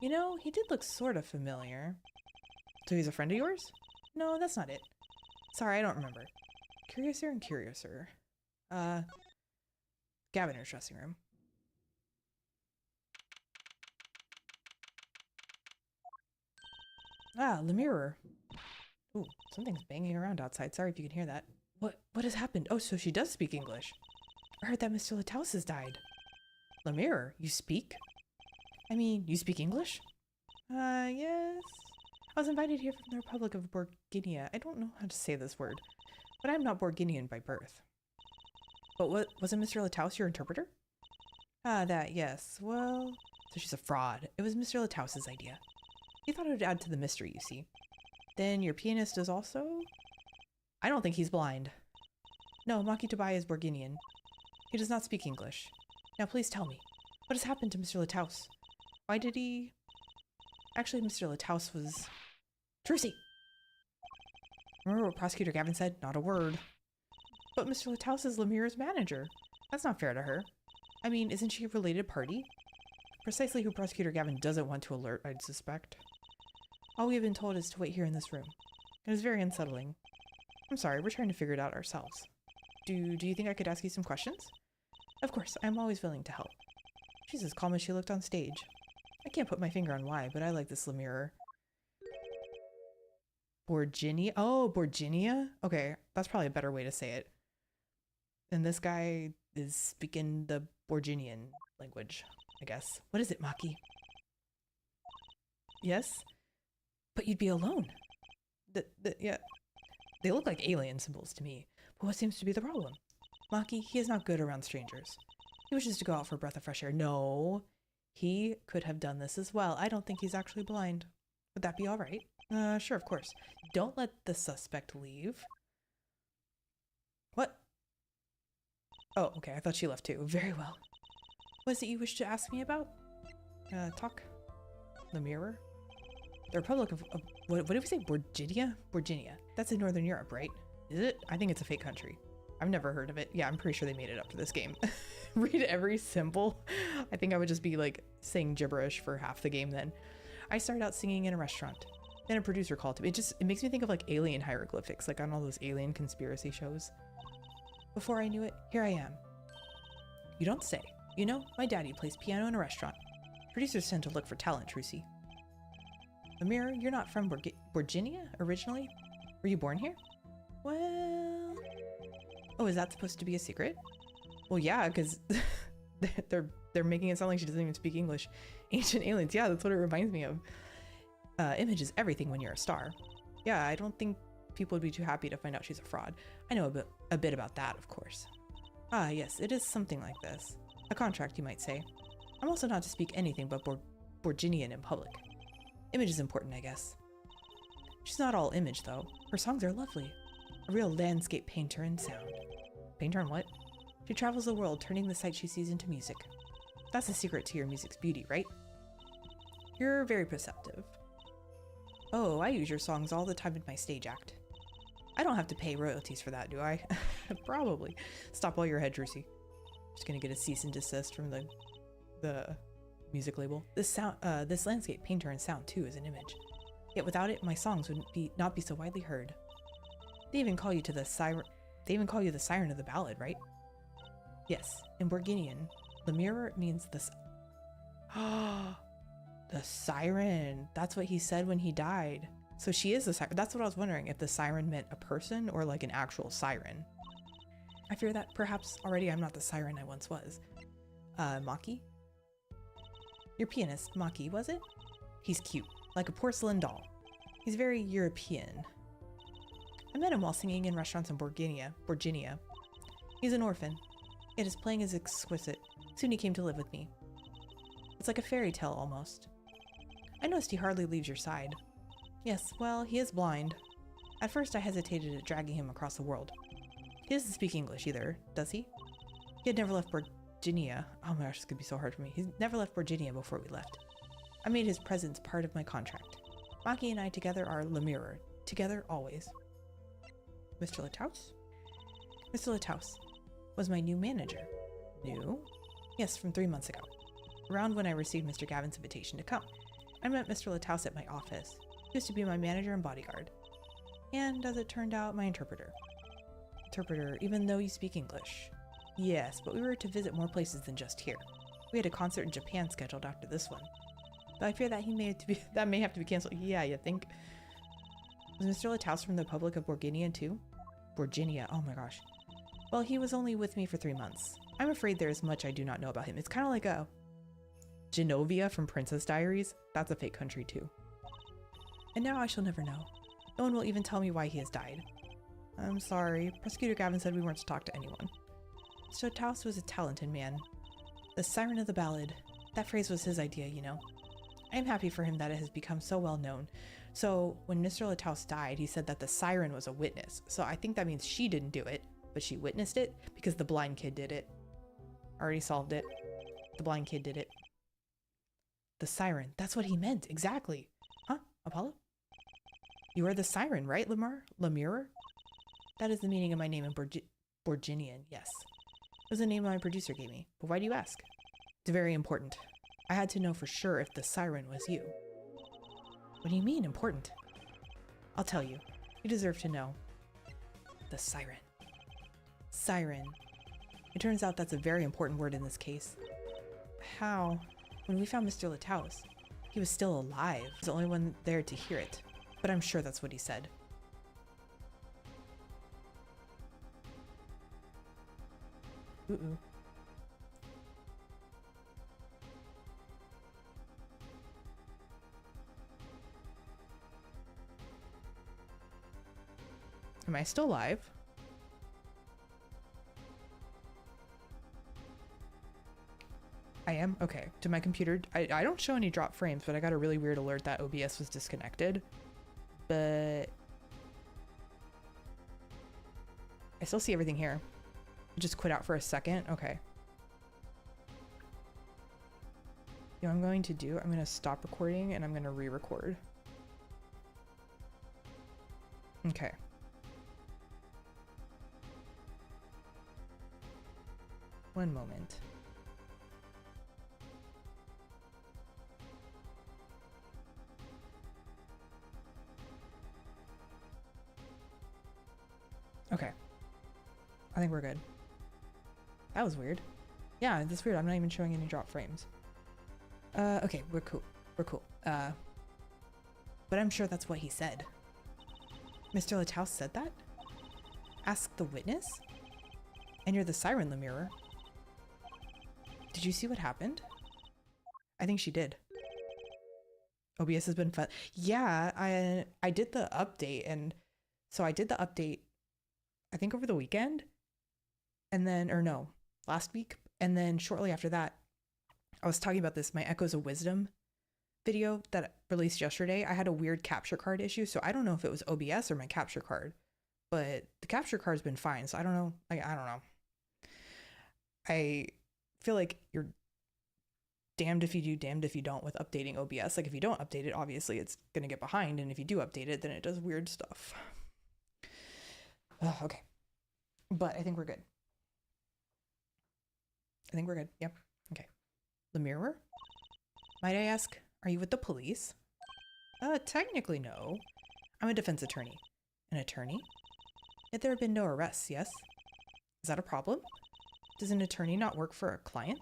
You know, he did look sort of familiar. So he's a friend of yours? No, that's not it. Sorry, I don't remember. Curiouser and curiouser. Gaviner's dressing room. Ah, Lemire. Ooh, something's banging around outside. Sorry if you can hear that. What has happened? Oh, so she does speak English. I heard that Mr. Lataus has died. Lemire, you speak? I mean, you speak English? Yes. I was invited here from the Republic of Borginia. I don't know how to say this word, but I'm not Borginian by birth. But wasn't Mr. Lataus your interpreter? Ah, that, yes. Well, so she's a fraud. It was Mr. Lataus' idea. He thought it would add to the mystery, you see. Then your pianist is also? I don't think he's blind. No, Maki Tobai is Borginian. He does not speak English. Now please tell me, what has happened to Mr. Lataus? Why did he... Actually, Mr. Lataus was... Trucy! Remember what Prosecutor Gavin said? Not a word. But Mr. Lataus is Lemire's manager. That's not fair to her. I mean, isn't she a related party? Precisely who Prosecutor Gavin doesn't want to alert, I'd suspect. All we have been told is to wait here in this room. It is very unsettling. I'm sorry, we're trying to figure it out ourselves. Do you think I could ask you some questions? Of course, I'm always willing to help. She's as calm as she looked on stage. I can't put my finger on why, but I like this Lemire. Borginia? Oh, Borginia? Okay, that's probably a better way to say it. And this guy is speaking the Borginian language, I guess. What is it, Maki? Yes? But you'd be alone. Yeah. They look like alien symbols to me. But what seems to be the problem? Maki, he is not good around strangers. He wishes to go out for a breath of fresh air. No, he could have done this as well. I don't think he's actually blind. Would that be all right? Sure, of course. Don't let the suspect leave. What? Oh, okay. I thought she left too. Very well. What is it you wish to ask me about? Talk. Lemire? The Republic of what did we say? Borginia? Borginia. That's in Northern Europe, right? Is it? I think it's a fake country. I've never heard of it. Yeah, I'm pretty sure they made it up for this game. read every symbol. I think I would just be like saying gibberish for half the game then. I started out singing in a restaurant. Then a producer called to me. It makes me think of like alien hieroglyphics, like on all those alien conspiracy shows. Before I knew it, here I am. You don't say. You know, my daddy plays piano in a restaurant. Producers tend to look for talent, Trucy. Amira, you're not from Virginia originally? Were you born here? Well... Oh, is that supposed to be a secret? Well, yeah, because they're making it sound like she doesn't even speak English. Ancient aliens, yeah, that's what it reminds me of. Image is everything when you're a star. Yeah, I don't think people would be too happy to find out she's a fraud. I know a bit about that, of course. Ah, yes, it is something like this. A contract, you might say. I'm also not to speak anything but Borginian in public. Image is important, I guess. She's not all image, though. Her songs are lovely. A real landscape painter in sound. Painter in what? She travels the world, turning the sight she sees into music. That's the secret to your music's beauty, right? You're very perceptive. Oh, I use your songs all the time in my stage act. I don't have to pay royalties for that, do I? Probably. Stop while you're ahead, Drucy. Just gonna get a cease and desist from the music label. This landscape painter and sound too is an image. Yet without it, my songs would not be so widely heard. They even call you the siren of the ballad, right? Yes, in Borginian, the mirror means the siren. That's what he said when he died. So she is the siren. That's what I was wondering, if the siren meant a person or like an actual siren. I fear that perhaps already I'm not the siren I once was. Maki? Your pianist, Maki, was it? He's cute, like a porcelain doll. He's very European. I met him while singing in restaurants in Borginia. He's an orphan. Yet his playing is exquisite. Soon he came to live with me. It's like a fairy tale almost. I noticed he hardly leaves your side. Yes, well, he is blind. At first I hesitated at dragging him across the world. He doesn't speak English either, does he? He had never left Borginia. Oh my gosh, this could be so hard for me. He's never left Borginia before we left. I made his presence part of my contract. Maki and I together are Le Mirror. Together, always. Mr. Lataus? Mr. Lataus was my new manager. New? Yes, from 3 months ago. Around when I received Mr. Gavin's invitation to come. I met Mr. Lataus at my office. He used to be my manager and bodyguard. And, as it turned out, my interpreter. Interpreter, even though you speak English. Yes, but we were to visit more places than just here. We had a concert in Japan scheduled after this one. But I fear that that may have to be canceled. Yeah, you think? Was Mr. Lataus from the Republic of Borginia too? Borginia, oh my gosh. Well, he was only with me for 3 months. I'm afraid there is much I do not know about him. It's kind of like a Genovia from Princess Diaries. That's a fake country too. And now I shall never know. No one will even tell me why he has died. I'm sorry. Prosecutor Gavin said we weren't to talk to anyone. Mr. Lataus was a talented man. The siren of the ballad. That phrase was his idea, you know. I am happy for him that it has become so well known. So when Mr. Lataus died, he said that the siren was a witness. So I think that means she didn't do it, but she witnessed it because the blind kid did it. Already solved it. The blind kid did it. The siren. That's what he meant. Exactly. Huh? Apollo? You are the siren, right, Lemire? That is the meaning of my name in Borginian, yes. It was the name my producer gave me. But why do you ask? It's very important. I had to know for sure if the siren was you. What do you mean, important? I'll tell you. You deserve to know. The siren. Siren. It turns out that's a very important word in this case. How? When we found Mr. Lataus, he was still alive. He was the only one there to hear it. But I'm sure that's what he said. Ooh. Am I still live? I am? Okay. To my computer, I don't show any drop frames, but I got a really weird alert that OBS was disconnected. But I still see everything here. Just quit out for a second. Okay. You know what I'm going to do? I'm going to stop recording and I'm going to re-record. Okay. One moment. Okay. I think we're good. That was weird. Yeah, that's weird. I'm not even showing any drop frames. Okay, we're cool. We're cool. But I'm sure that's what he said. Mr. Lataus said that? Ask the witness? And you're the siren, the mirror. Did you see what happened? I think she did. OBS has been fun. Yeah, I did the update, and so I did the update, I think over the weekend, and then, or no, last week, and then shortly after that, I was talking about this, my Echoes of Wisdom video that I released yesterday. I had a weird capture card issue, so I don't know if it was OBS or my capture card, but the capture card's been fine, so I don't know. I don't know. I feel like you're damned if you do, damned if you don't with updating OBS. Like if you don't update it, obviously it's gonna get behind, and if you do update it, then it does weird stuff. Okay, but I think we're good. I think we're good. Yep. Okay. The mirror? Might I ask, are you with the police? Technically no. I'm a defense attorney. An attorney? Yet there have been no arrests, yes? Is that a problem? Does an attorney not work for a client?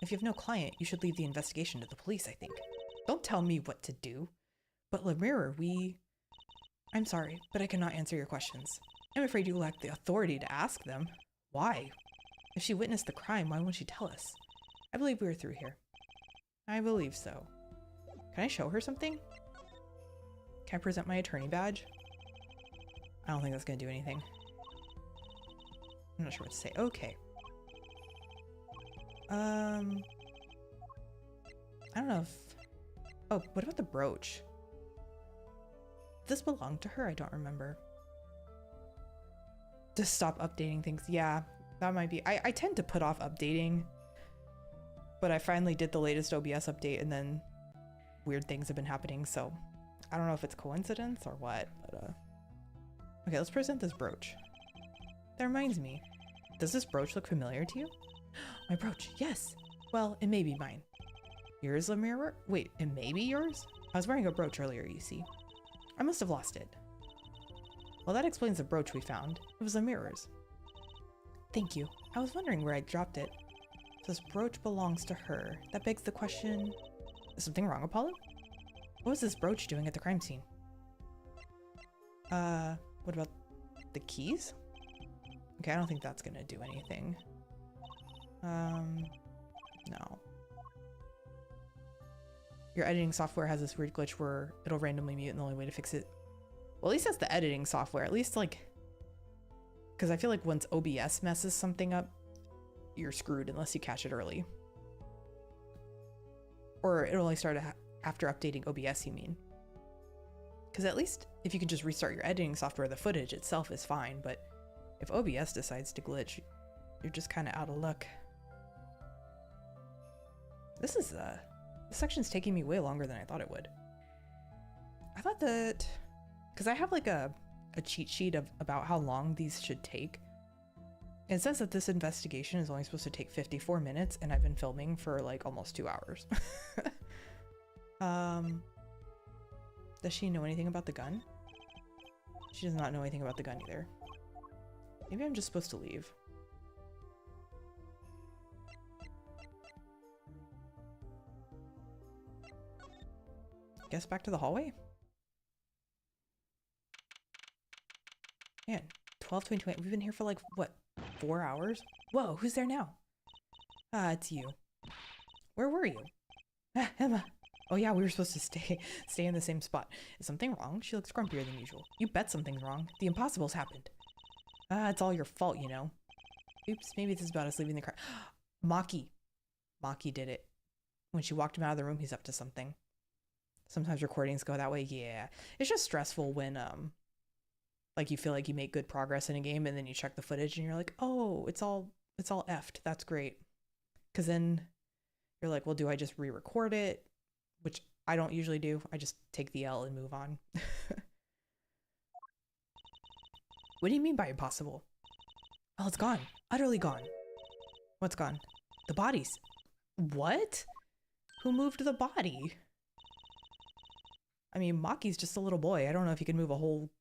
If you have no client, you should leave the investigation to the police, I think. Don't tell me what to do. But Lemire, I'm sorry, but I cannot answer your questions. I'm afraid you lack the authority to ask them. Why? If she witnessed the crime, why won't she tell us? I believe we are through here. I believe so. Can I show her something? Can I present my attorney badge? I don't think that's gonna do anything. I'm not sure what to say. Okay. I don't know if... Oh, what about the brooch? Did this belong to her? I don't remember. Just stop updating things. Yeah, that might be... I tend to put off updating, but I finally did the latest OBS update and then weird things have been happening, so I don't know if it's coincidence or what, but okay, let's present this brooch. That reminds me. Does this brooch look familiar to you? My brooch, yes. Well, it may be mine. Yours, Lemire? Wait, it may be yours? I was wearing a brooch earlier, you see. I must have lost it. Well, that explains the brooch we found. It was Lemire's. Thank you. I was wondering where I dropped it. So this brooch belongs to her. That begs the question... Is something wrong, Apollo? What was this brooch doing at the crime scene? What about the keys? Okay, I don't think that's gonna do anything. No. Your editing software has this weird glitch where it'll randomly mute, and the only way to fix it... Well, at least that's the editing software. At least, like... Because I feel like once OBS messes something up, you're screwed unless you catch it early. Or it only started after updating OBS, you mean? Because at least if you can just restart your editing software, the footage itself is fine, but if OBS decides to glitch, you're just kind of out of luck. This section's taking me way longer than I thought it would. I thought that, because I have like a cheat sheet about how long these should take. It says that this investigation is only supposed to take 54 minutes, and I've been filming for like almost 2 hours. Does she know anything about the gun? She does not know anything about the gun either. Maybe I'm just supposed to leave. Guess back to the hallway? Man, 12:28. We've been here for like, what, 4 hours? Whoa, who's there now? Ah, it's you. Where were you? Ah, Emma. Oh yeah, we were supposed to stay in the same spot. Is something wrong? She looks grumpier than usual. You bet something's wrong. The impossible's happened. Ah, it's all your fault, you know. Oops, maybe this is about us leaving the car. Maki. Maki did it. When she walked him out of the room, he's up to something. Sometimes recordings go that way. Yeah. It's just stressful when, like you feel like you make good progress in a game and then you check the footage and you're like, oh, it's all effed. That's great. Cause then you're like, well, do I just re-record it? Which I don't usually do. I just take the L and move on. What do you mean by impossible? Well, it's gone. Utterly gone. What's gone? The bodies. What? Who moved the body? I mean, Maki's just a little boy. I don't know if he can move a whole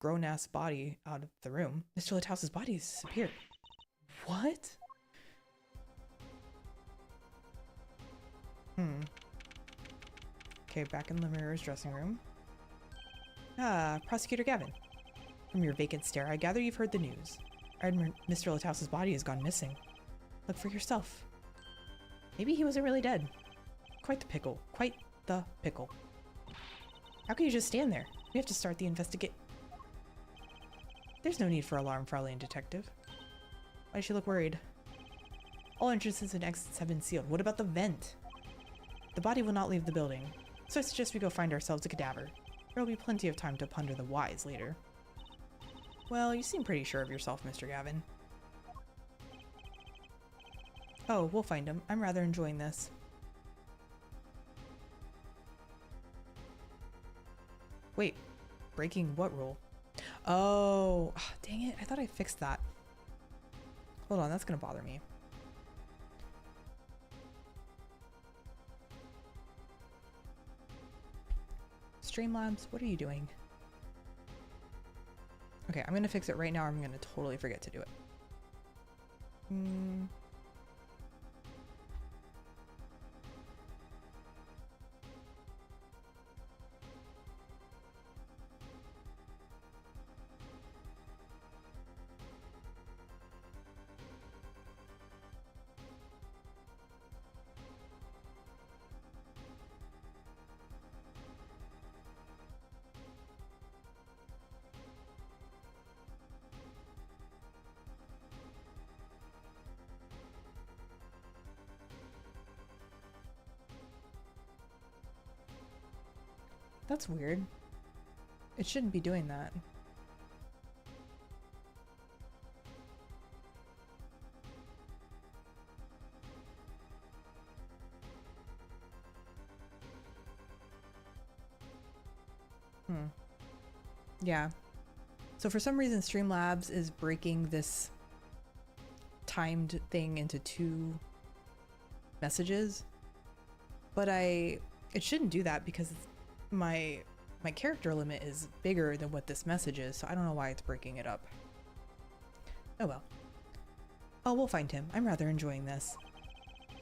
grown-ass body out of the room. Mr. Littause's body has disappeared. What? Okay, back in the mirror's dressing room. Ah, Prosecutor Gavin. From your vacant stare, I gather you've heard the news. Mr. Littause's body has gone missing. Look for yourself. Maybe he wasn't really dead. Quite the pickle. Quite the pickle. How can you just stand there? We have to start the investigate. There's no need for alarm, Fraulein Detective. Why does she look worried? All entrances and exits have been sealed. What about the vent? The body will not leave the building, so I suggest we go find ourselves a cadaver. There will be plenty of time to ponder the whys later. Well, you seem pretty sure of yourself, Mr. Gavin. Oh, we'll find him. I'm rather enjoying this. Wait, breaking what rule? Oh, dang it. I thought I fixed that. Hold on, that's gonna bother me. Streamlabs, what are you doing? Okay, I'm gonna fix it right now or I'm gonna totally forget to do it. That's weird. It shouldn't be doing that. Yeah. So for some reason, Streamlabs is breaking this timed thing into 2 messages, but it shouldn't do that because my character limit is bigger than what this message is, so I don't know why it's breaking it up. Oh well. Oh, we'll find him. I'm rather enjoying this.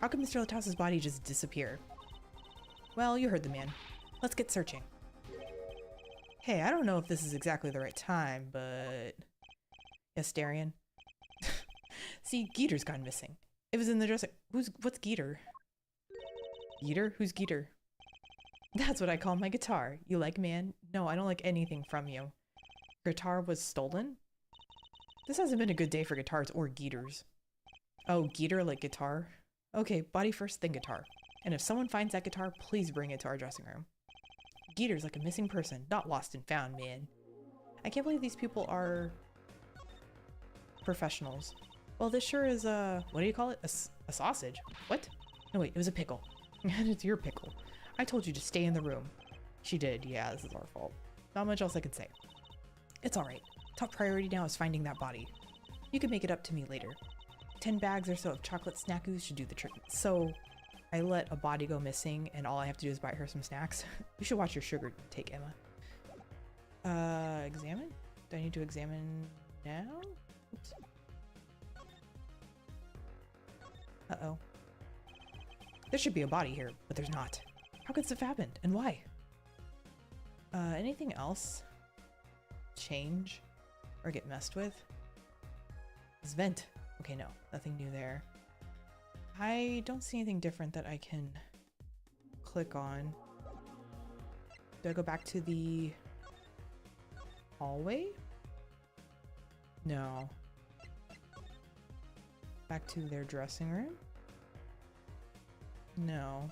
How could Mr. Littause's body just disappear? Well, you heard the man. Let's get searching. Hey, I don't know if this is exactly the right time, but... Yes, Darian. See, Geeter's gone missing. It was in the dresser. What's Geeter? Geeter? Who's Geeter? That's what I call my guitar. You like, man? No, I don't like anything from you. Guitar was stolen? This hasn't been a good day for guitars or Geeters. Oh, Geeter like guitar? Okay, body first, then guitar. And if someone finds that guitar, please bring it to our dressing room. Geeter's like a missing person, not lost and found, man. I can't believe these people are professionals. Well, this sure is what do you call it? A sausage. What? No, wait, it was a pickle. And it's your pickle. I told you to stay in the room. She did. Yeah, this is our fault. Not much else I can say. It's alright. Top priority now is finding that body. You can make it up to me later. 10 bags or so of chocolate snack ooze should do the trick. So, I let a body go missing and all I have to do is buy her some snacks. You should watch your sugar take, Emma. Examine? Do I need to examine now? Oops. Uh-oh. There should be a body here, but there's not. How could this have happened? And why? Anything else change or get messed with? This vent. Okay, no. Nothing new there. I don't see anything different that I can click on. Do I go back to the hallway? No. Back to their dressing room? No.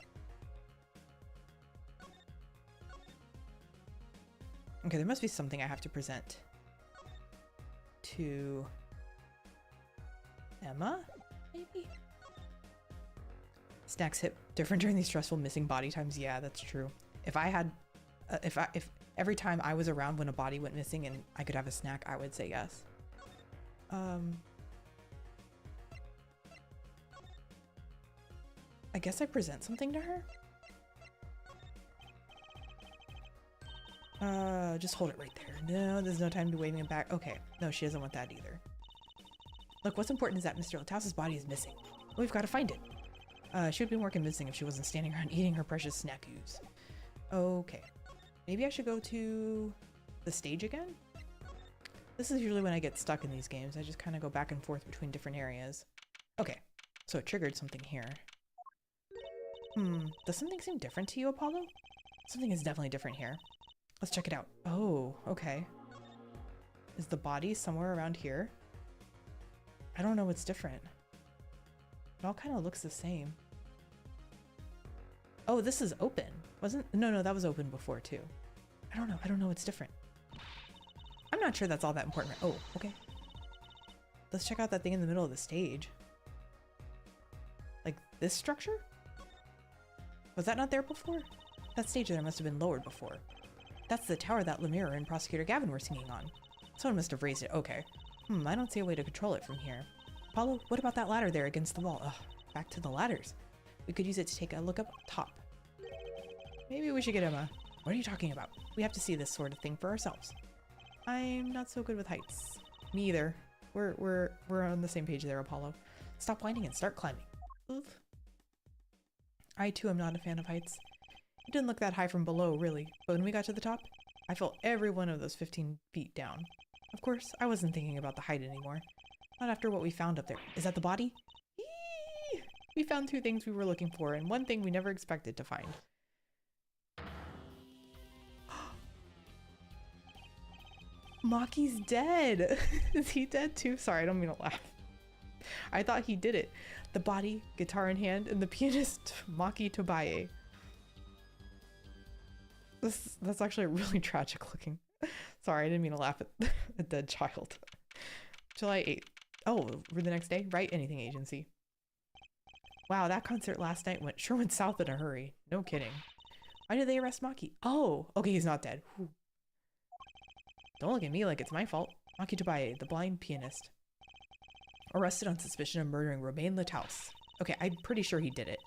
Okay, there must be something I have to present to Emma, maybe? Snacks hit different during these stressful missing body times. Yeah, that's true. If I had, if every time I was around when a body went missing and I could have a snack, I would say yes. guess I present something to her? Just hold it right there. No, there's no time to be waving it back. Okay. No, she doesn't want that either. Look, what's important is that Mr. Latouse's body is missing. We've got to find it. She would be more convincing if she wasn't standing around eating her precious snackies. Okay. Maybe I should go to the stage again? This is usually when I get stuck in these games. I just kind of go back and forth between different areas. Okay. So it triggered something here. Does something seem different to you, Apollo? Something is definitely different here. Let's check it out. Oh, okay. Is the body somewhere around here? I don't know what's different. It all kind of looks the same. Oh, this is open. No, that was open before too. I don't know what's different. I'm not sure that's all that important. Oh, okay. Let's check out that thing in the middle of the stage. Like this structure? Was that not there before? That stage there must have been lowered before. That's the tower that Lemire and Prosecutor Gavin were singing on. Someone must have raised it. Okay. I don't see a way to control it from here. Apollo, what about that ladder there against the wall? Ugh, back to the ladders. We could use it to take a look up top. Maybe we should get him a... What are you talking about? We have to see this sort of thing for ourselves. I'm not so good with heights. Me either. We're on the same page there, Apollo. Stop whining and start climbing. Oof. I too am not a fan of heights. It didn't look that high from below, really, but when we got to the top, I felt every one of those 15 feet down. Of course, I wasn't thinking about the height anymore. Not after what we found up there. Is that the body? Eee! We found two things we were looking for, and one thing we never expected to find. Maki's dead! Is he dead too? Sorry, I don't mean to laugh. I thought he did it. The body, guitar in hand, and the pianist, Maki Tobaye. That's actually really tragic looking. Sorry, I didn't mean to laugh at a dead child. July 8th. Oh, for the next day? Right, anything agency. Wow, that concert last night sure went south in a hurry. No kidding. Why did they arrest Maki? Oh, okay, he's not dead. Whew. Don't look at me like it's my fault. Maki Tobaye, the blind pianist. Arrested on suspicion of murdering Romain Lataus. Okay, I'm pretty sure he did it.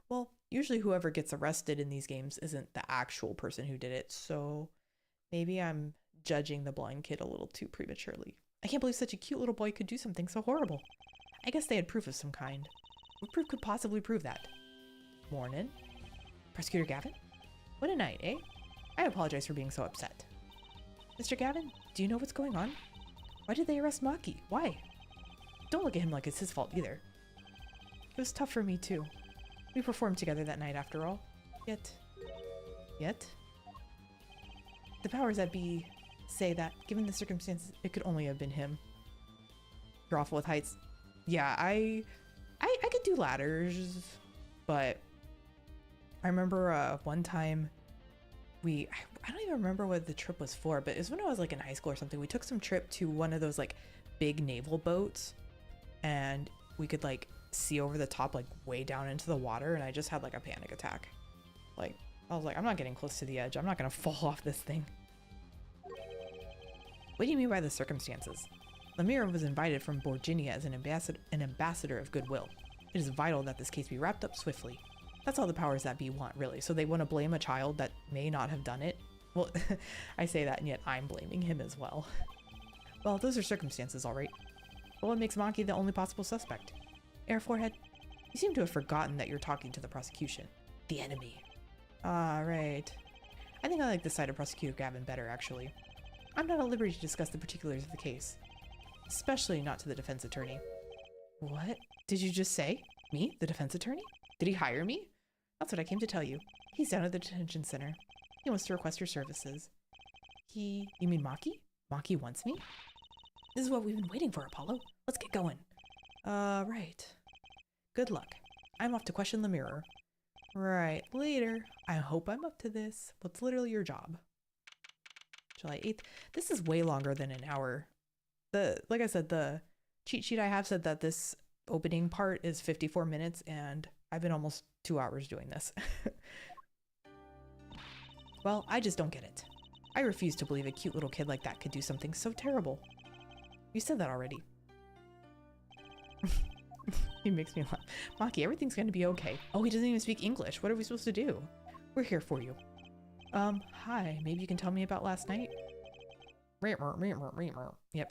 Well, usually whoever gets arrested in these games isn't the actual person who did it, so maybe I'm judging the blind kid a little too prematurely. I can't believe such a cute little boy could do something so horrible. I guess they had proof of some kind. What proof could possibly prove that? Morning. Prosecutor Gavin? What a night, eh? I apologize for being so upset. Mr. Gavin, do you know what's going on? Why did they arrest Maki? Why? Don't look at him like it's his fault either. It was tough for me too. We performed together that night after all. Yet? The powers that be say that, given the circumstances, it could only have been him. You're awful with heights. Yeah, I could do ladders, but I remember one time I don't even remember what the trip was for, but it was when I was like in high school or something. We took some trip to one of those like big naval boats, and we could like see over the top, like way down into the water, and I just had like a panic attack. Like, I was like, I'm not getting close to the edge. I'm not gonna fall off this thing. What do you mean by the circumstances? Lemire was invited from Borginia as an ambassador of goodwill. It is vital that this case be wrapped up swiftly. That's all the powers that be want, really. So they want to blame a child that may not have done it. Well, I say that, and yet I'm blaming him as well. Well, those are circumstances, all right. But what makes Maki the only possible suspect? Air Forehead, you seem to have forgotten that you're talking to the prosecution. The enemy. Ah, right. I think I like the side of Prosecutor Gavin better, actually. I'm not at liberty to discuss the particulars of the case. Especially not to the defense attorney. What? Did you just say? Me? The defense attorney? Did he hire me? That's what I came to tell you. He's down at the detention center. He wants to request your services. You mean Maki? Maki wants me? This is what we've been waiting for, Apollo. Let's get going. Right. Good luck. I'm off to question the mirror. Right, later. I hope I'm up to this. What's literally your job? July 8th. This is way longer than an hour. Like I said, the cheat sheet I have said that this opening part is 54 minutes, and I've been almost 2 hours doing this. Well, I just don't get it. I refuse to believe a cute little kid like that could do something so terrible. You said that already. He makes me laugh. Maki, everything's gonna be okay. Oh, he doesn't even speak English. What are we supposed to do? We're here for you. Hi. Maybe you can tell me about last night? Yep.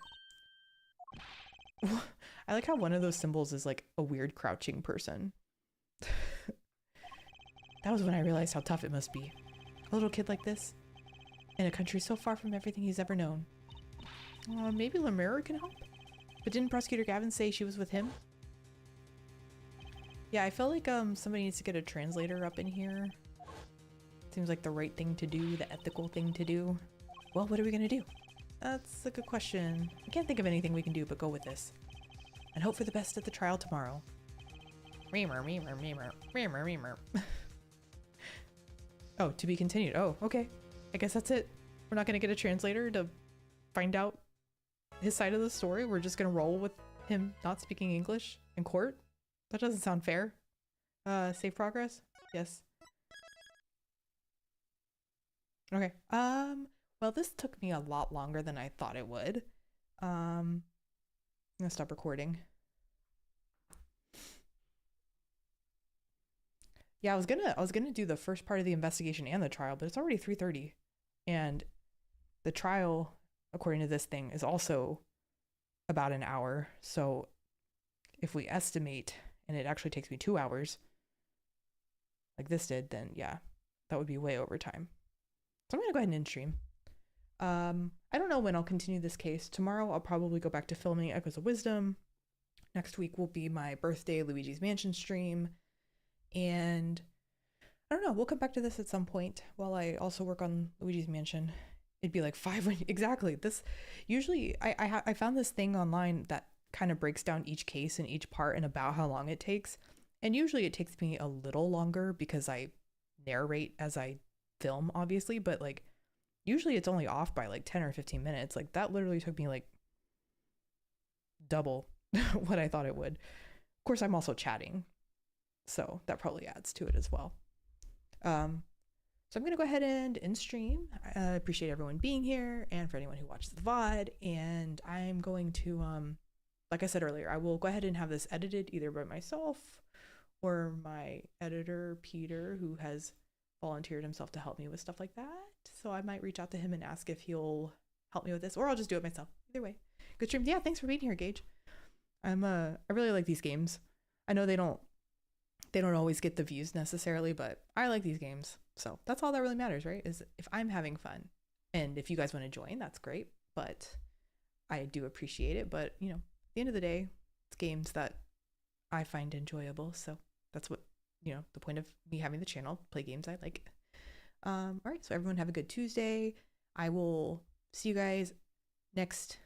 I like how one of those symbols is like a weird crouching person. That was when I realized how tough it must be. A little kid like this, in a country so far from everything he's ever known. Maybe Lemurra can help? But didn't Prosecutor Gavin say she was with him? Yeah, I feel like somebody needs to get a translator up in here. Seems like the right thing to do, the ethical thing to do. Well, what are we gonna do? That's a good question. I can't think of anything we can do but go with this. And hope for the best at the trial tomorrow. Oh, to be continued. Oh, okay. I guess that's it. We're not gonna get a translator to find out his side of the story. We're just gonna roll with him not speaking English in court. That doesn't sound fair. Save progress? Yes. Okay. Well, this took me a lot longer than I thought it would. I'm gonna stop recording. Yeah, I was gonna do the first part of the investigation and the trial, but it's already 3:30. And the trial, according to this thing, is also about an hour. So if we estimate, and it actually takes me 2 hours, like this did, then yeah, that would be way over time. So I'm gonna go ahead and end stream. I don't know when I'll continue this case. Tomorrow I'll probably go back to filming Echoes of Wisdom. Next week will be my birthday Luigi's Mansion stream. And I don't know, we'll come back to this at some point while I also work on Luigi's Mansion. It'd be like 5 when exactly this usually I found this thing online that kind of breaks down each case and each part and about how long it takes. And usually it takes me a little longer because I narrate as I film, obviously, but like usually it's only off by like 10 or 15 minutes. Like that literally took me like double what I thought it would. Of course, I'm also chatting, so that probably adds to it as well. So I'm gonna go ahead and end stream. I appreciate everyone being here and for anyone who watches the VOD. And I'm going to, like I said earlier, I will go ahead and have this edited either by myself or my editor, Peter, who has volunteered himself to help me with stuff like that. So I might reach out to him and ask if he'll help me with this, or I'll just do it myself. Either way, good stream. Yeah, thanks for being here, Gage. I really like these games. I know they don't always get the views necessarily, but I like these games. So that's all that really matters, right? Is if I'm having fun. And if you guys want to join, that's great. But I do appreciate it. But, you know, at the end of the day, it's games that I find enjoyable. So that's what, you know, the point of me having the channel, play games I like. All right, so everyone have a good Tuesday. I will see you guys next.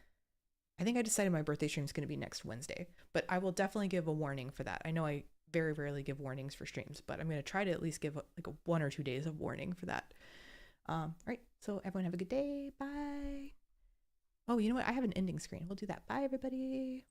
I think I decided my birthday stream is going to be next Wednesday, but I will definitely give a warning for that. I know I very rarely give warnings for streams, but I'm going to try to at least give like a 1 or 2 days of warning for that. All right, so everyone have a good day. Bye. Oh, you know what? I have an ending screen. We'll do that. Bye, everybody.